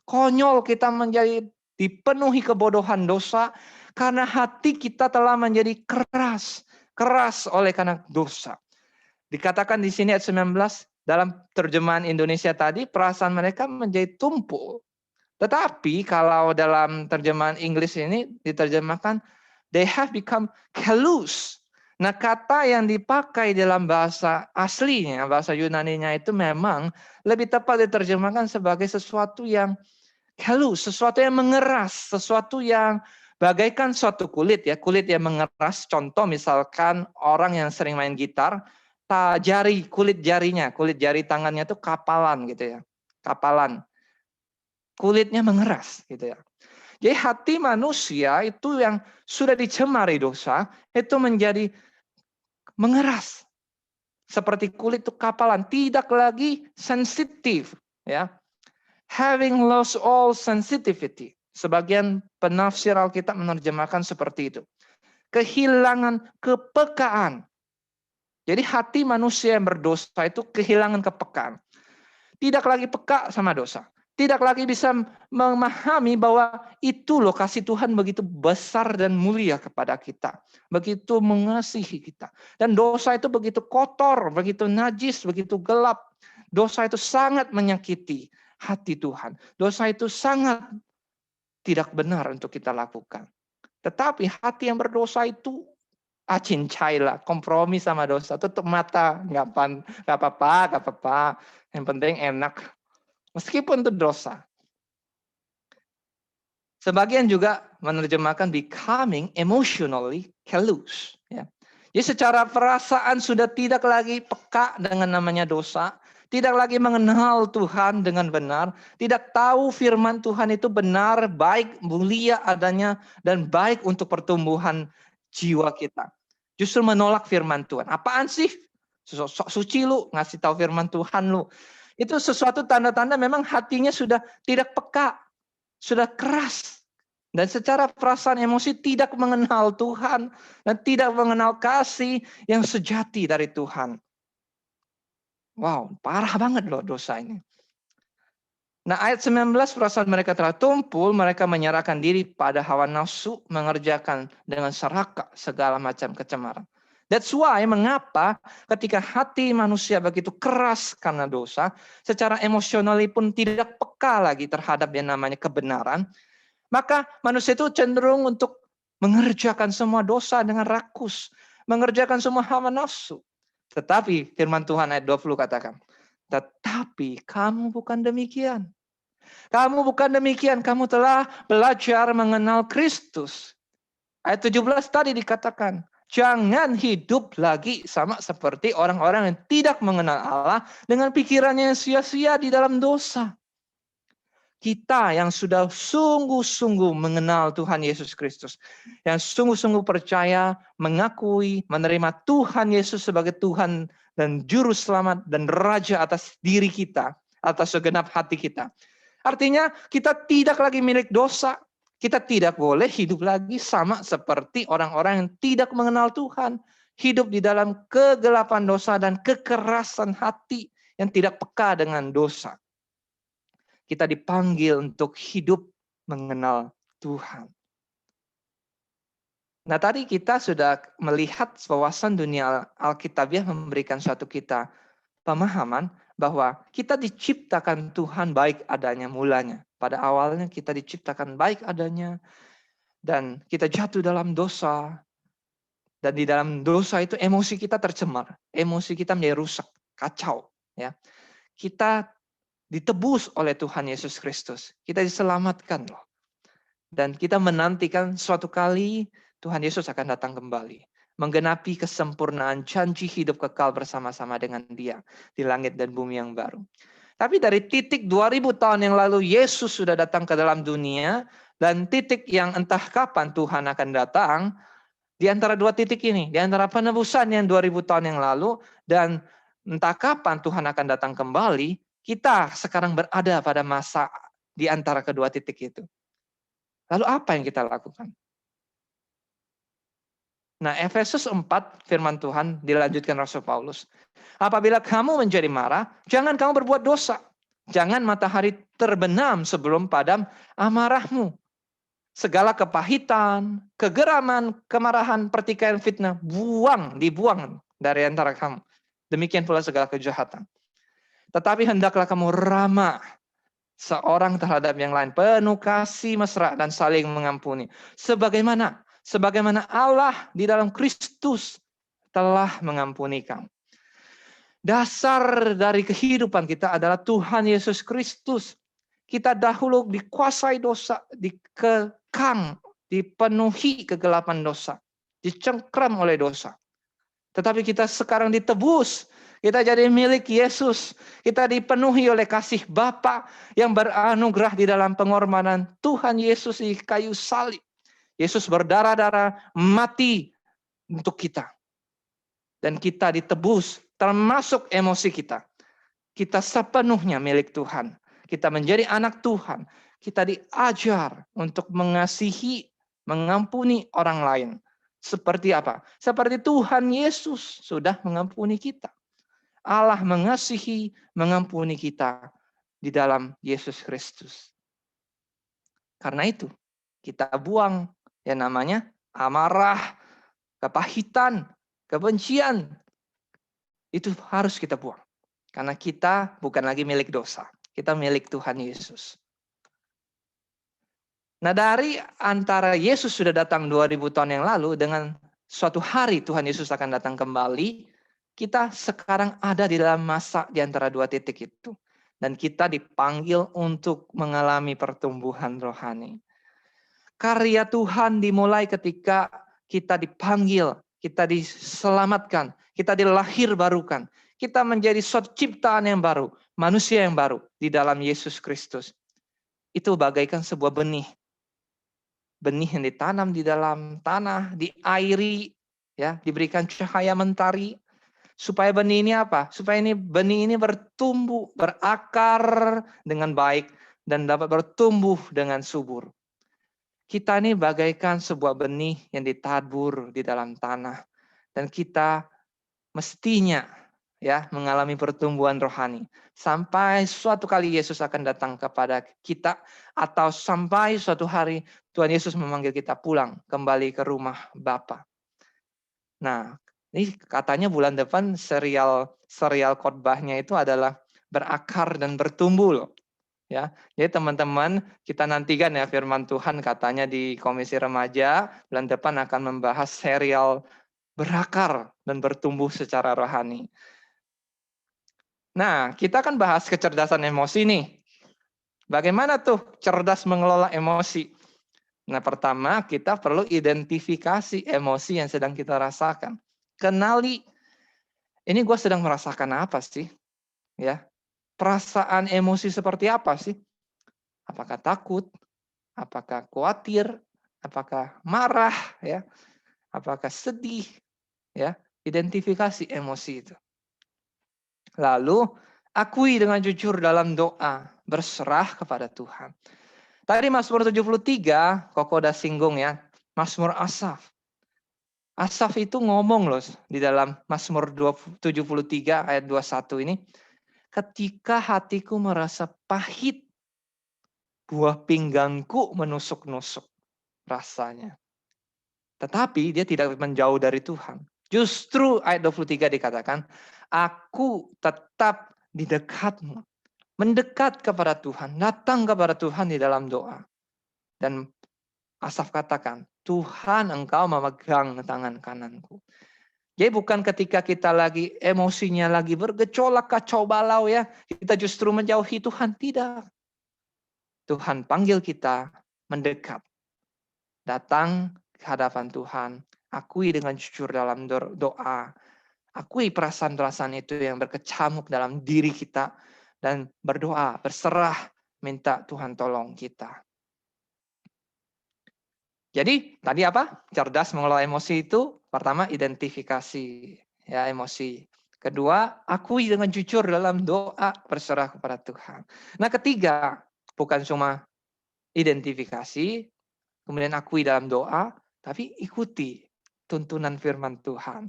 konyol, kita menjadi dipenuhi kebodohan dosa karena hati kita telah menjadi keras oleh karena dosa. Dikatakan di sini ayat 19 dalam terjemahan Indonesia tadi, perasaan mereka menjadi tumpul. Tetapi kalau dalam terjemahan Inggris ini diterjemahkan, they have become callous. Nah, kata yang dipakai dalam bahasa aslinya, bahasa Yunaninya itu memang lebih tepat diterjemahkan sebagai sesuatu yang callous, sesuatu yang mengeras, sesuatu yang bagaikan suatu kulit ya, kulit yang mengeras. Contoh misalkan orang yang sering main gitar, kulit jari tangannya itu kapalan gitu ya, kapalan. Kulitnya mengeras gitu ya. Jadi hati manusia itu yang sudah dicemari dosa itu menjadi mengeras. Seperti kulit itu kapalan, tidak lagi sensitif ya. Having lost all sensitivity. Sebagian penafsir Alkitab menerjemahkan seperti itu. Kehilangan kepekaan. Jadi hati manusia yang berdosa itu kehilangan kepekaan. Tidak lagi peka sama dosa. Tidak lagi bisa memahami bahwa itu loh kasih Tuhan begitu besar dan mulia kepada kita. Begitu mengasihi kita. Dan dosa itu begitu kotor, begitu najis, begitu gelap. Dosa itu sangat menyakiti hati Tuhan. Dosa itu sangat tidak benar untuk kita lakukan. Tetapi hati yang berdosa itu cincailah, kompromi sama dosa. Tutup mata, nggak apa-apa. Yang penting enak. Meskipun itu dosa. Sebagian juga menerjemahkan becoming emotionally callous. Ya. Jadi secara perasaan sudah tidak lagi peka dengan namanya dosa. Tidak lagi mengenal Tuhan dengan benar. Tidak tahu firman Tuhan itu benar, baik, mulia adanya, dan baik untuk pertumbuhan jiwa kita. Justru menolak firman Tuhan. Apaan sih? Sok suci lu, ngasih tahu firman Tuhan lu. Itu sesuatu tanda-tanda memang hatinya sudah tidak peka, sudah keras. Dan secara perasaan emosi tidak mengenal Tuhan dan tidak mengenal kasih yang sejati dari Tuhan. Wow, parah banget loh dosa ini. Nah, ayat 19, perasaan mereka telah tumpul, mereka menyerahkan diri pada hawa nafsu, mengerjakan dengan serakah segala macam kecemaran. That's why mengapa ketika hati manusia begitu keras karena dosa, secara emosional pun tidak peka lagi terhadap yang namanya kebenaran, maka manusia itu cenderung untuk mengerjakan semua dosa dengan rakus, mengerjakan semua hawa nafsu. Tetapi firman Tuhan ayat 20 katakan, tetapi kamu bukan demikian. Kamu bukan demikian, kamu telah belajar mengenal Kristus. Ayat 17 tadi dikatakan, jangan hidup lagi sama seperti orang-orang yang tidak mengenal Allah dengan pikirannya yang sia-sia di dalam dosa. Kita yang sudah sungguh-sungguh mengenal Tuhan Yesus Kristus, yang sungguh-sungguh percaya, mengakui, menerima Tuhan Yesus sebagai Tuhan dan Juru Selamat dan Raja atas diri kita, atas segenap hati kita. Artinya kita tidak lagi milik dosa. Kita tidak boleh hidup lagi sama seperti orang-orang yang tidak mengenal Tuhan. Hidup di dalam kegelapan dosa dan kekerasan hati yang tidak peka dengan dosa. Kita dipanggil untuk hidup mengenal Tuhan. Nah, tadi kita sudah melihat wawasan dunia Alkitabiah memberikan suatu kita pemahaman bahwa kita diciptakan Tuhan baik adanya mulanya. Pada awalnya kita diciptakan baik adanya dan kita jatuh dalam dosa. Dan di dalam dosa itu emosi kita tercemar, emosi kita menjadi rusak, kacau. Ya, kita ditebus oleh Tuhan Yesus Kristus. Kita diselamatkan loh. Dan kita menantikan suatu kali Tuhan Yesus akan datang kembali. Menggenapi kesempurnaan janji hidup kekal bersama-sama dengan Dia di langit dan bumi yang baru. Tapi dari titik 2000 tahun yang lalu Yesus sudah datang ke dalam dunia, dan titik yang entah kapan Tuhan akan datang, di antara dua titik ini, di antara penebusan yang 2000 tahun yang lalu dan entah kapan Tuhan akan datang kembali, kita sekarang berada pada masa di antara kedua titik itu. Lalu apa yang kita lakukan? Nah, Efesus 4 firman Tuhan dilanjutkan Rasul Paulus. Apabila kamu menjadi marah, jangan kamu berbuat dosa. Jangan matahari terbenam sebelum padam amarahmu. Segala kepahitan, kegeraman, kemarahan, pertikaian, fitnah, dibuang dari antara kamu. Demikian pula segala kejahatan. Tetapi hendaklah kamu ramah seorang terhadap yang lain, penuh kasih mesra dan saling mengampuni. Sebagaimana Allah di dalam Kristus telah mengampuni kamu. Dasar dari kehidupan kita adalah Tuhan Yesus Kristus. Kita dahulu dikuasai dosa, dikekang, dipenuhi kegelapan dosa, dicengkram oleh dosa. Tetapi kita sekarang ditebus. Kita jadi milik Yesus. Kita dipenuhi oleh kasih Bapa yang beranugerah di dalam pengorbanan Tuhan Yesus di kayu salib. Yesus berdarah-darah mati untuk kita. Dan kita ditebus, termasuk emosi kita. Kita sepenuhnya milik Tuhan. Kita menjadi anak Tuhan. Kita diajar untuk mengasihi, mengampuni orang lain. Seperti apa? Seperti Tuhan Yesus sudah mengampuni kita. Allah mengasihi, mengampuni kita di dalam Yesus Kristus. Karena itu, kita buang yang namanya amarah, kepahitan, kebencian. Itu harus kita buang. Karena kita bukan lagi milik dosa. Kita milik Tuhan Yesus. Nah, dari antara Yesus sudah datang 2000 tahun yang lalu dengan suatu hari Tuhan Yesus akan datang kembali, kita sekarang ada di dalam masa di antara dua titik itu. Dan kita dipanggil untuk mengalami pertumbuhan rohani. Karya Tuhan dimulai ketika kita dipanggil, kita diselamatkan, kita dilahir barukan. Kita menjadi suatu ciptaan yang baru, manusia yang baru di dalam Yesus Kristus. Itu bagaikan sebuah benih. Benih yang ditanam di dalam tanah, diairi, ya, diberikan cahaya mentari. Supaya benih ini apa? Supaya benih ini bertumbuh, berakar dengan baik, dan dapat bertumbuh dengan subur. Kita ini bagaikan sebuah benih yang ditabur di dalam tanah. Dan kita mestinya ya mengalami pertumbuhan rohani. Sampai suatu kali Yesus akan datang kepada kita, atau sampai suatu hari Tuhan Yesus memanggil kita pulang kembali ke rumah Bapa. Nah, ini katanya bulan depan serial khotbahnya itu adalah berakar dan bertumbuh loh. Ya, jadi teman-teman kita nantikan ya firman Tuhan katanya di Komisi Remaja bulan depan akan membahas serial berakar dan bertumbuh secara rohani. Nah, kita kan bahas kecerdasan emosi nih. Bagaimana tuh cerdas mengelola emosi? Nah, pertama kita perlu identifikasi emosi yang sedang kita rasakan. Kenali, ini gue sedang merasakan apa sih? Ya, perasaan emosi seperti apa sih? Apakah takut? Apakah khawatir? Apakah marah? Ya, apakah sedih? Ya, identifikasi emosi itu. Lalu akui dengan jujur dalam doa, berserah kepada Tuhan. Tadi Mazmur 73, Koko udah singgung ya, Mazmur Asaf. Asaf itu ngomong loh di dalam Mazmur 73 ayat 21 ini, ketika hatiku merasa pahit, buah pinggangku menusuk-nusuk rasanya. Tetapi dia tidak menjauh dari Tuhan. Justru ayat 23 dikatakan, aku tetap di dekatmu. Mendekat kepada Tuhan, datang kepada Tuhan di dalam doa. Dan Asaf katakan, Tuhan engkau memegang tangan kananku. Jadi bukan ketika kita lagi emosinya lagi bergejolak kacau balau ya, kita justru menjauhi Tuhan, tidak. Tuhan panggil kita mendekat. Datang ke hadapan Tuhan, akui dengan jujur dalam doa, akui perasaan-perasaan itu yang berkecamuk dalam diri kita, dan berdoa, berserah, minta Tuhan tolong kita. Jadi tadi apa? Cerdas mengelola emosi itu, pertama identifikasi ya emosi. Kedua, akui dengan jujur dalam doa, berserah kepada Tuhan. Nah, ketiga, bukan cuma identifikasi, kemudian akui dalam doa, tapi ikuti tuntunan firman Tuhan.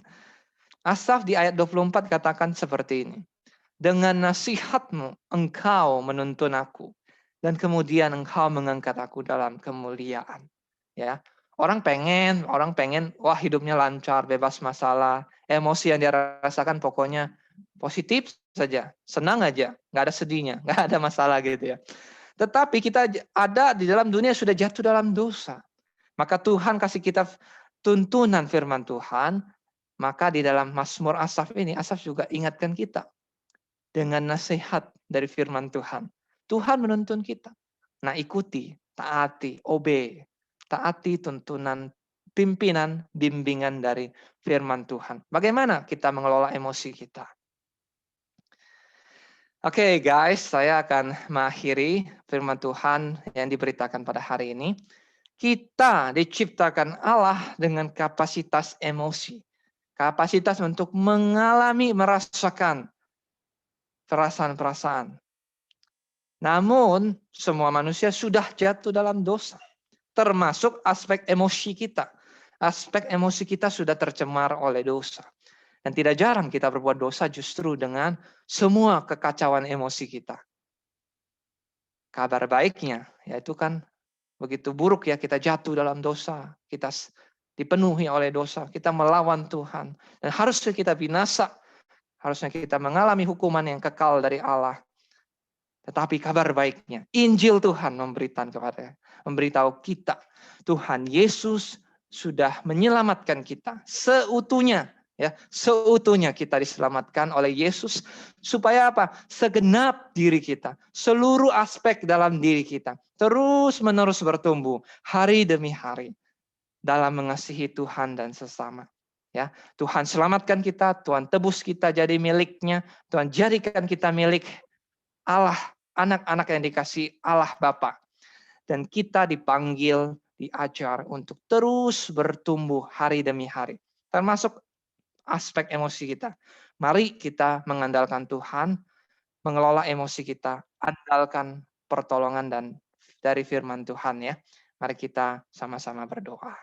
Asaf di ayat 24 katakan seperti ini. Dengan nasihatmu engkau menuntun aku, dan kemudian engkau mengangkat aku dalam kemuliaan. Ya, orang pengen, wah hidupnya lancar, bebas masalah, emosi yang dia rasakan pokoknya positif saja, senang aja, nggak ada sedihnya, nggak ada masalah gitu ya. Tetapi kita ada di dalam dunia sudah jatuh dalam dosa. Maka Tuhan kasih kita tuntunan firman Tuhan, maka di dalam Mazmur Asaf ini, Asaf juga ingatkan kita dengan nasihat dari firman Tuhan. Tuhan menuntun kita. Nah, ikuti, taati, obey. Taati tuntunan pimpinan, bimbingan dari firman Tuhan. Bagaimana kita mengelola emosi kita? Oke, guys, saya akan mengakhiri firman Tuhan yang diberitakan pada hari ini. Kita diciptakan Allah dengan kapasitas emosi. Kapasitas untuk mengalami, merasakan perasaan-perasaan. Namun, semua manusia sudah jatuh dalam dosa. Termasuk aspek emosi kita. Aspek emosi kita sudah tercemar oleh dosa. Dan tidak jarang kita berbuat dosa justru dengan semua kekacauan emosi kita. Kabar baiknya, yaitu kan begitu buruk ya, kita jatuh dalam dosa. Kita dipenuhi oleh dosa. Kita melawan Tuhan. Dan harusnya kita binasa. Harusnya kita mengalami hukuman yang kekal dari Allah. Tetapi kabar baiknya, Injil Tuhan memberitahu kita, Tuhan Yesus sudah menyelamatkan kita seutuhnya, ya, seutuhnya kita diselamatkan oleh Yesus supaya apa? Segenap diri kita, seluruh aspek dalam diri kita terus-menerus bertumbuh hari demi hari dalam mengasihi Tuhan dan sesama. Ya, Tuhan selamatkan kita, Tuhan tebus kita jadi miliknya, Tuhan jadikan kita milik Allah, anak-anak yang dikasih Allah Bapa. Dan kita dipanggil, diajar untuk terus bertumbuh hari demi hari. Termasuk aspek emosi kita. Mari kita mengandalkan Tuhan, mengelola emosi kita, andalkan pertolongan dan dari firman Tuhan ya. Mari kita sama-sama berdoa.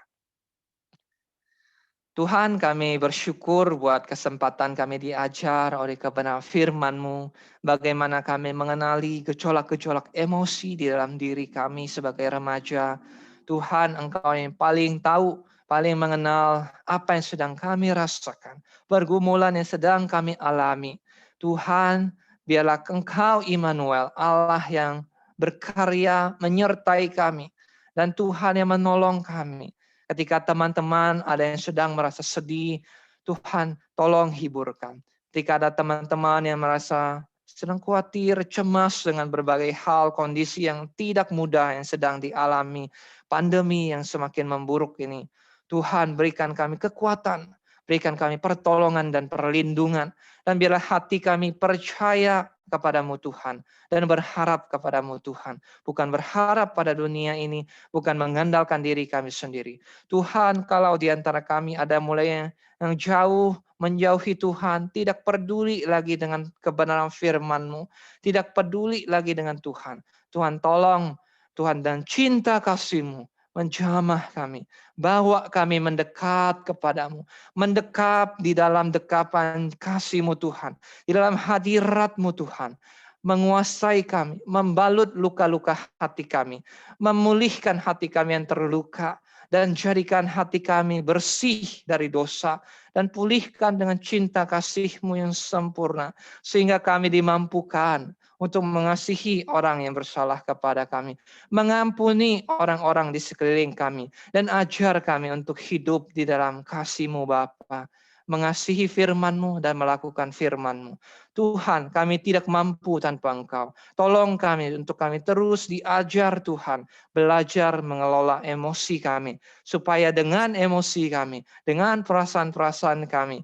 Tuhan, kami bersyukur buat kesempatan kami diajar oleh kebenaran firman-Mu. Bagaimana kami mengenali gejolak-gejolak emosi di dalam diri kami sebagai remaja. Tuhan, Engkau yang paling tahu, paling mengenal apa yang sedang kami rasakan. Pergumulan yang sedang kami alami. Tuhan, biarlah Engkau Immanuel, Allah yang berkarya menyertai kami. Dan Tuhan yang menolong kami. Ketika teman-teman ada yang sedang merasa sedih, Tuhan tolong hiburkan. Ketika ada teman-teman yang merasa sedang khawatir, cemas dengan berbagai hal, kondisi yang tidak mudah yang sedang dialami, pandemi yang semakin memburuk ini, Tuhan berikan kami kekuatan, berikan kami pertolongan dan perlindungan, dan biarlah hati kami percaya kepadamu Tuhan, dan berharap kepadamu Tuhan. Bukan berharap pada dunia ini, bukan mengandalkan diri kami sendiri. Tuhan, kalau di antara kami ada mulai yang jauh, menjauhi Tuhan, tidak peduli lagi dengan kebenaran firman-Mu, tidak peduli lagi dengan Tuhan. Tuhan tolong, Tuhan, dan cinta kasih-Mu menjamah kami, bawa kami mendekat kepadamu, mendekat di dalam dekapan kasih-Mu Tuhan, di dalam hadirat-Mu Tuhan, menguasai kami, membalut luka-luka hati kami, memulihkan hati kami yang terluka, dan jadikan hati kami bersih dari dosa, dan pulihkan dengan cinta kasih-Mu yang sempurna, sehingga kami dimampukan untuk mengasihi orang yang bersalah kepada kami, mengampuni orang-orang di sekeliling kami, dan ajar kami untuk hidup di dalam kasih-Mu Bapa, mengasihi firman-Mu dan melakukan firman-Mu. Tuhan, kami tidak mampu tanpa Engkau. Tolong kami untuk kami terus diajar Tuhan, belajar mengelola emosi kami, supaya dengan emosi kami, dengan perasaan-perasaan kami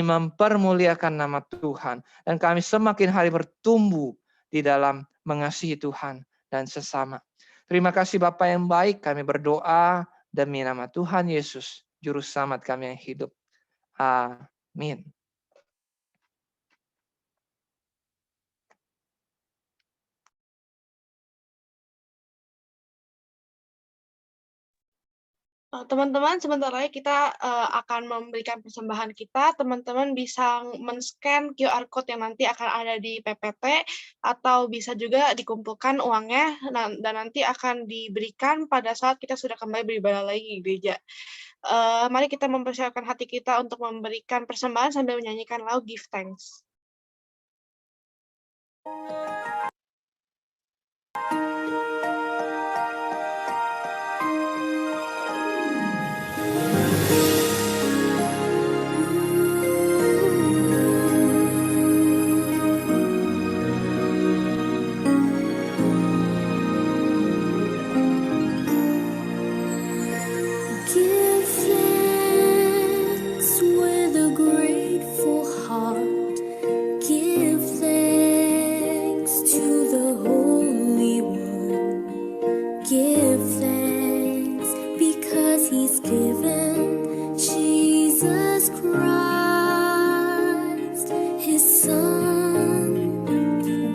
mempermuliakan nama Tuhan, dan kami semakin hari bertumbuh di dalam mengasihi Tuhan dan sesama. Terima kasih Bapa yang baik, kami berdoa demi nama Tuhan Yesus, Juru Selamat kami yang hidup. Amin. Teman-teman, sebentar lagi kita akan memberikan persembahan kita. Teman-teman bisa men-scan QR code yang nanti akan ada di PPT, atau bisa juga dikumpulkan uangnya, dan nanti akan diberikan pada saat kita sudah kembali beribadah lagi di gereja. Mari kita mempersiapkan hati kita untuk memberikan persembahan sambil menyanyikan lagu Give Thanks. Give thanks with a grateful heart. Give thanks to the Holy One. Give thanks because He's given Jesus Christ, His Son.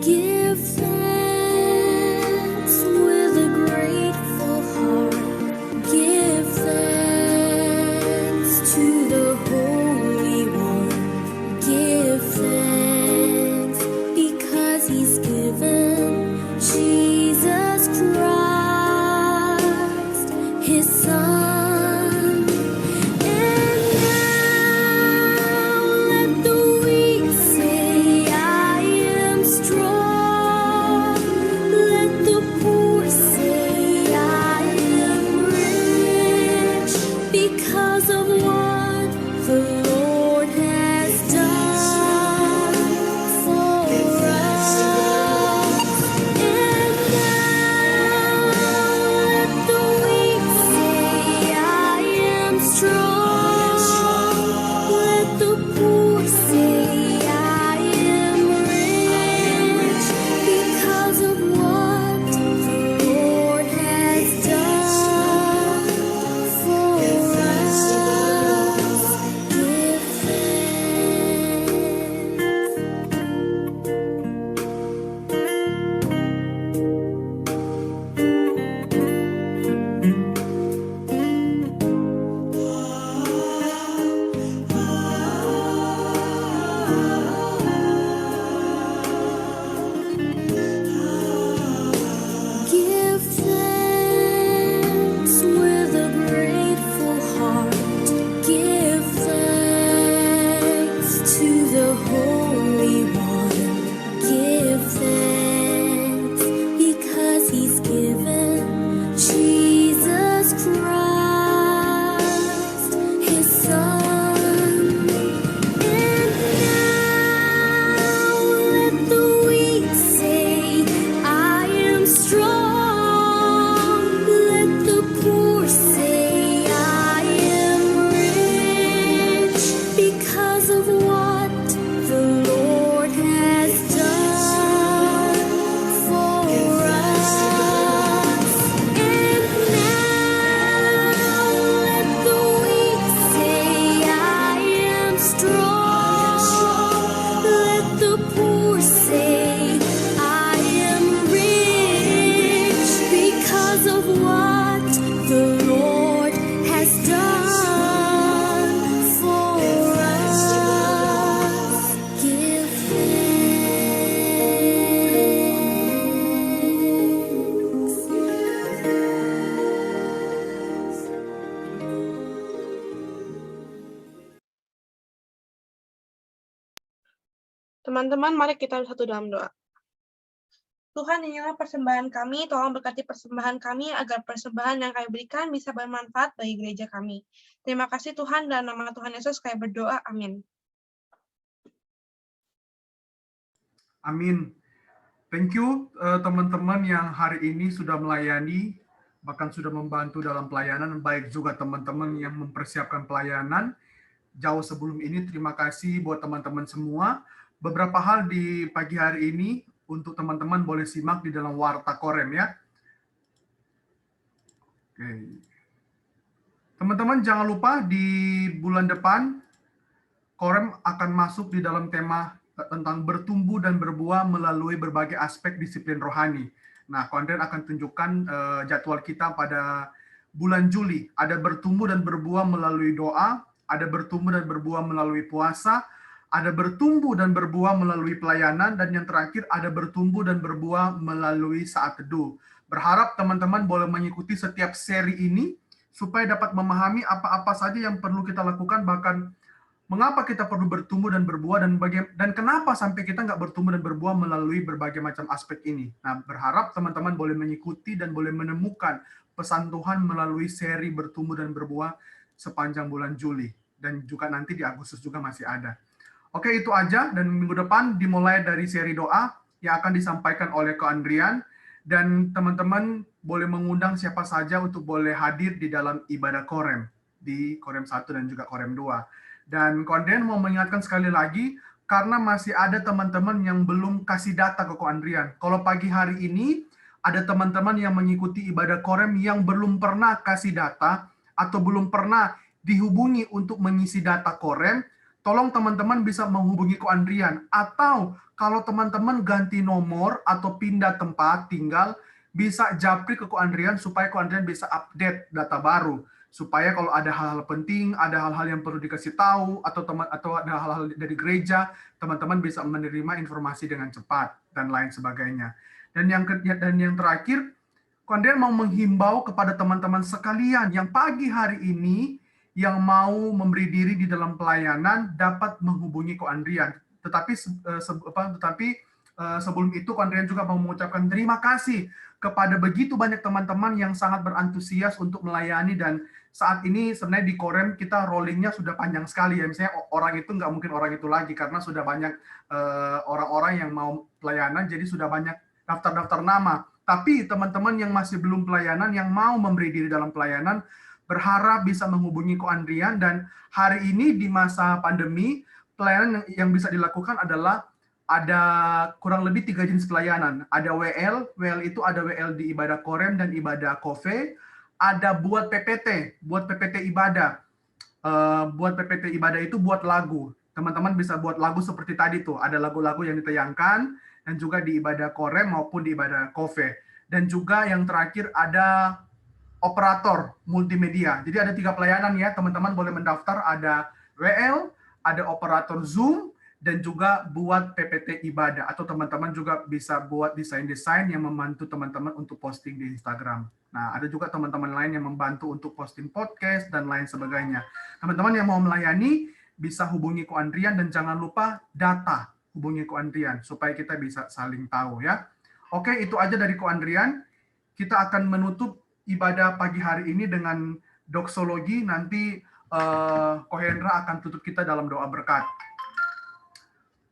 Give thanks with a grateful heart. Give thanks to the Holy One. Give thanks because He's given Jesus Christ, His Son. And now let the weak say, I am strong. Let the poor say, I am rich because of what the Lord has done for us. And now let the weak say, I am strong. Let the poor say, I am rich because of what the Lord has done for us. Give thanks. Give thanks with a grateful heart. Give thanks to the Holy One. Give thanks because He's given Jesus Christ, His Son. And now let the weak say, I am strong. Let the poor say, I am rich because of what the Lord has done for us. And now let the weak say, I am strong. Let the poor say, I am rich because of what the Lord has done for us. Give thanks. Teman-teman, mari kita satu dalam doa. Tuhan, inilah persembahan kami, tolong berkati persembahan kami agar persembahan yang kami berikan bisa bermanfaat bagi gereja kami. Terima kasih Tuhan, dalam nama Tuhan Yesus kami berdoa, amin. Amin. Thank you teman-teman yang hari ini sudah melayani, bahkan sudah membantu dalam pelayanan, baik juga teman-teman yang mempersiapkan pelayanan. Jauh sebelum ini, terima kasih buat teman-teman semua. Beberapa hal di pagi hari ini untuk teman-teman boleh simak di dalam Warta Korem ya. Oke. Teman-teman jangan lupa di bulan depan Korem akan masuk di dalam tema tentang bertumbuh dan berbuah melalui berbagai aspek disiplin rohani. Nah, Kondren akan tunjukkan jadwal kita pada bulan Juli. Ada bertumbuh dan berbuah melalui doa, ada bertumbuh dan berbuah melalui puasa, ada bertumbuh dan berbuah melalui pelayanan, dan yang terakhir ada bertumbuh dan berbuah melalui saat teduh. Berharap teman-teman boleh mengikuti setiap seri ini supaya dapat memahami apa-apa saja yang perlu kita lakukan, bahkan mengapa kita perlu bertumbuh dan berbuah, dan kenapa sampai kita nggak bertumbuh dan berbuah melalui berbagai macam aspek ini. Nah, berharap teman-teman boleh mengikuti dan boleh menemukan pesan Tuhan melalui seri bertumbuh dan berbuah sepanjang bulan Juli. Dan juga nanti di Agustus juga masih ada. Oke, itu aja. Dan minggu depan dimulai dari seri doa yang akan disampaikan oleh Ko Andrian. Dan teman-teman boleh mengundang siapa saja untuk boleh hadir di dalam ibadah Korem. Di Korem 1 dan juga Korem 2. Dan Ko Andrian mau mengingatkan sekali lagi, karena masih ada teman-teman yang belum kasih data ke Ko Andrian. Kalau pagi hari ini, ada teman-teman yang mengikuti ibadah Korem yang belum pernah kasih data, atau belum pernah dihubungi untuk mengisi data Korem, tolong teman-teman bisa menghubungi Ko Andrian. Atau kalau teman-teman ganti nomor atau pindah tempat tinggal, bisa japri ke Ko Andrian supaya Ko Andrian bisa update data baru. Supaya kalau ada hal-hal penting, ada hal-hal yang perlu dikasih tahu, atau ada hal-hal dari gereja, teman-teman bisa menerima informasi dengan cepat dan lain sebagainya. Dan yang terakhir, Ko Andrian mau menghimbau kepada teman-teman sekalian yang pagi hari ini yang mau memberi diri di dalam pelayanan dapat menghubungi Ko Andrian. Tetapi sebelum itu Ko Andrian juga mau mengucapkan terima kasih kepada begitu banyak teman-teman yang sangat berantusias untuk melayani, dan saat ini sebenarnya di Korem kita rollingnya sudah panjang sekali ya. Misalnya orang itu nggak mungkin orang itu lagi karena sudah banyak orang-orang yang mau pelayanan, jadi sudah banyak daftar-daftar nama. Tapi teman-teman yang masih belum pelayanan, yang mau memberi diri dalam pelayanan, berharap bisa menghubungi Ko Andrian. Dan hari ini di masa pandemi, pelayanan yang bisa dilakukan adalah ada kurang lebih 3 jenis pelayanan. Ada WL itu ada WL di ibadah Korem dan ibadah Kofe. Ada buat PPT ibadah. Buat PPT ibadah itu buat lagu. Teman-teman bisa buat lagu seperti tadi tuh. Ada lagu-lagu yang ditayangkan, dan juga di ibadah Korem maupun di ibadah Kofe. Dan juga yang terakhir ada operator multimedia. Jadi ada 3 pelayanan ya, teman-teman boleh mendaftar. Ada WL, ada operator Zoom, dan juga buat PPT ibadah. Atau teman-teman juga bisa buat desain-desain yang membantu teman-teman untuk posting di Instagram. Nah, ada juga teman-teman lain yang membantu untuk posting podcast dan lain sebagainya. Teman-teman yang mau melayani bisa hubungi Ko Andrian, dan jangan lupa data, hubungi Ko Andrian supaya kita bisa saling tahu ya. Oke, itu aja dari Ko Andrian. Kita akan menutup ibadah pagi hari ini dengan doksologi. Nanti Ko Hendra akan tutup kita dalam doa berkat.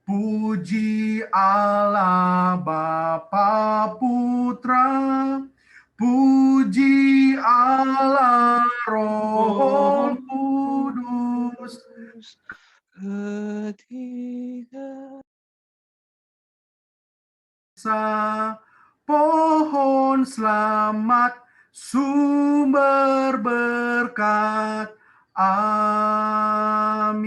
Puji Allah Bapa Putra, puji Allah Roh Kudus. Ketiga. Pohon selamat, sumber berkat. Amin.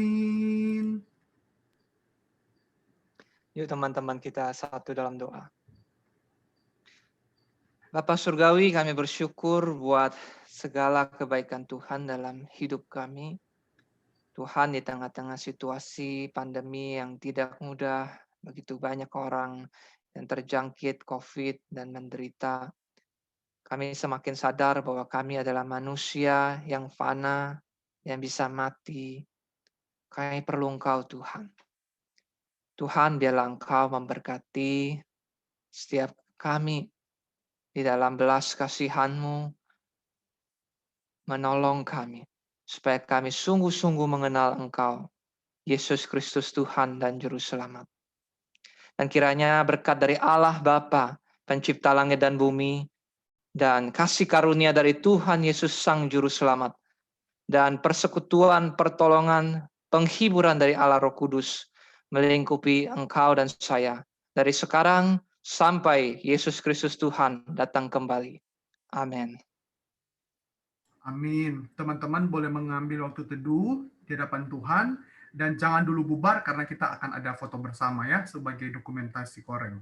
Yuk teman-teman kita satu dalam doa. Bapa Surgawi, kami bersyukur buat segala kebaikan Tuhan dalam hidup kami. Tuhan, di tengah-tengah situasi pandemi yang tidak mudah, begitu banyak orang yang terjangkit COVID dan menderita, kami semakin sadar bahwa kami adalah manusia yang fana, yang bisa mati. Kami perlu Engkau, Tuhan. Tuhan, biarlah Engkau memberkati setiap kami di dalam belas kasihan-Mu, menolong kami, supaya kami sungguh-sungguh mengenal Engkau, Yesus Kristus Tuhan dan Juru Selamat. Dan kiranya berkat dari Allah Bapa, Pencipta langit dan bumi, dan kasih karunia dari Tuhan Yesus Sang Juru Selamat, dan persekutuan, pertolongan, penghiburan dari Allah Roh Kudus, melingkupi engkau dan saya, dari sekarang sampai Yesus Kristus Tuhan datang kembali. Amin. Amin. Teman-teman boleh mengambil waktu teduh di hadapan Tuhan dan jangan dulu bubar karena kita akan ada foto bersama ya sebagai dokumentasi Korem.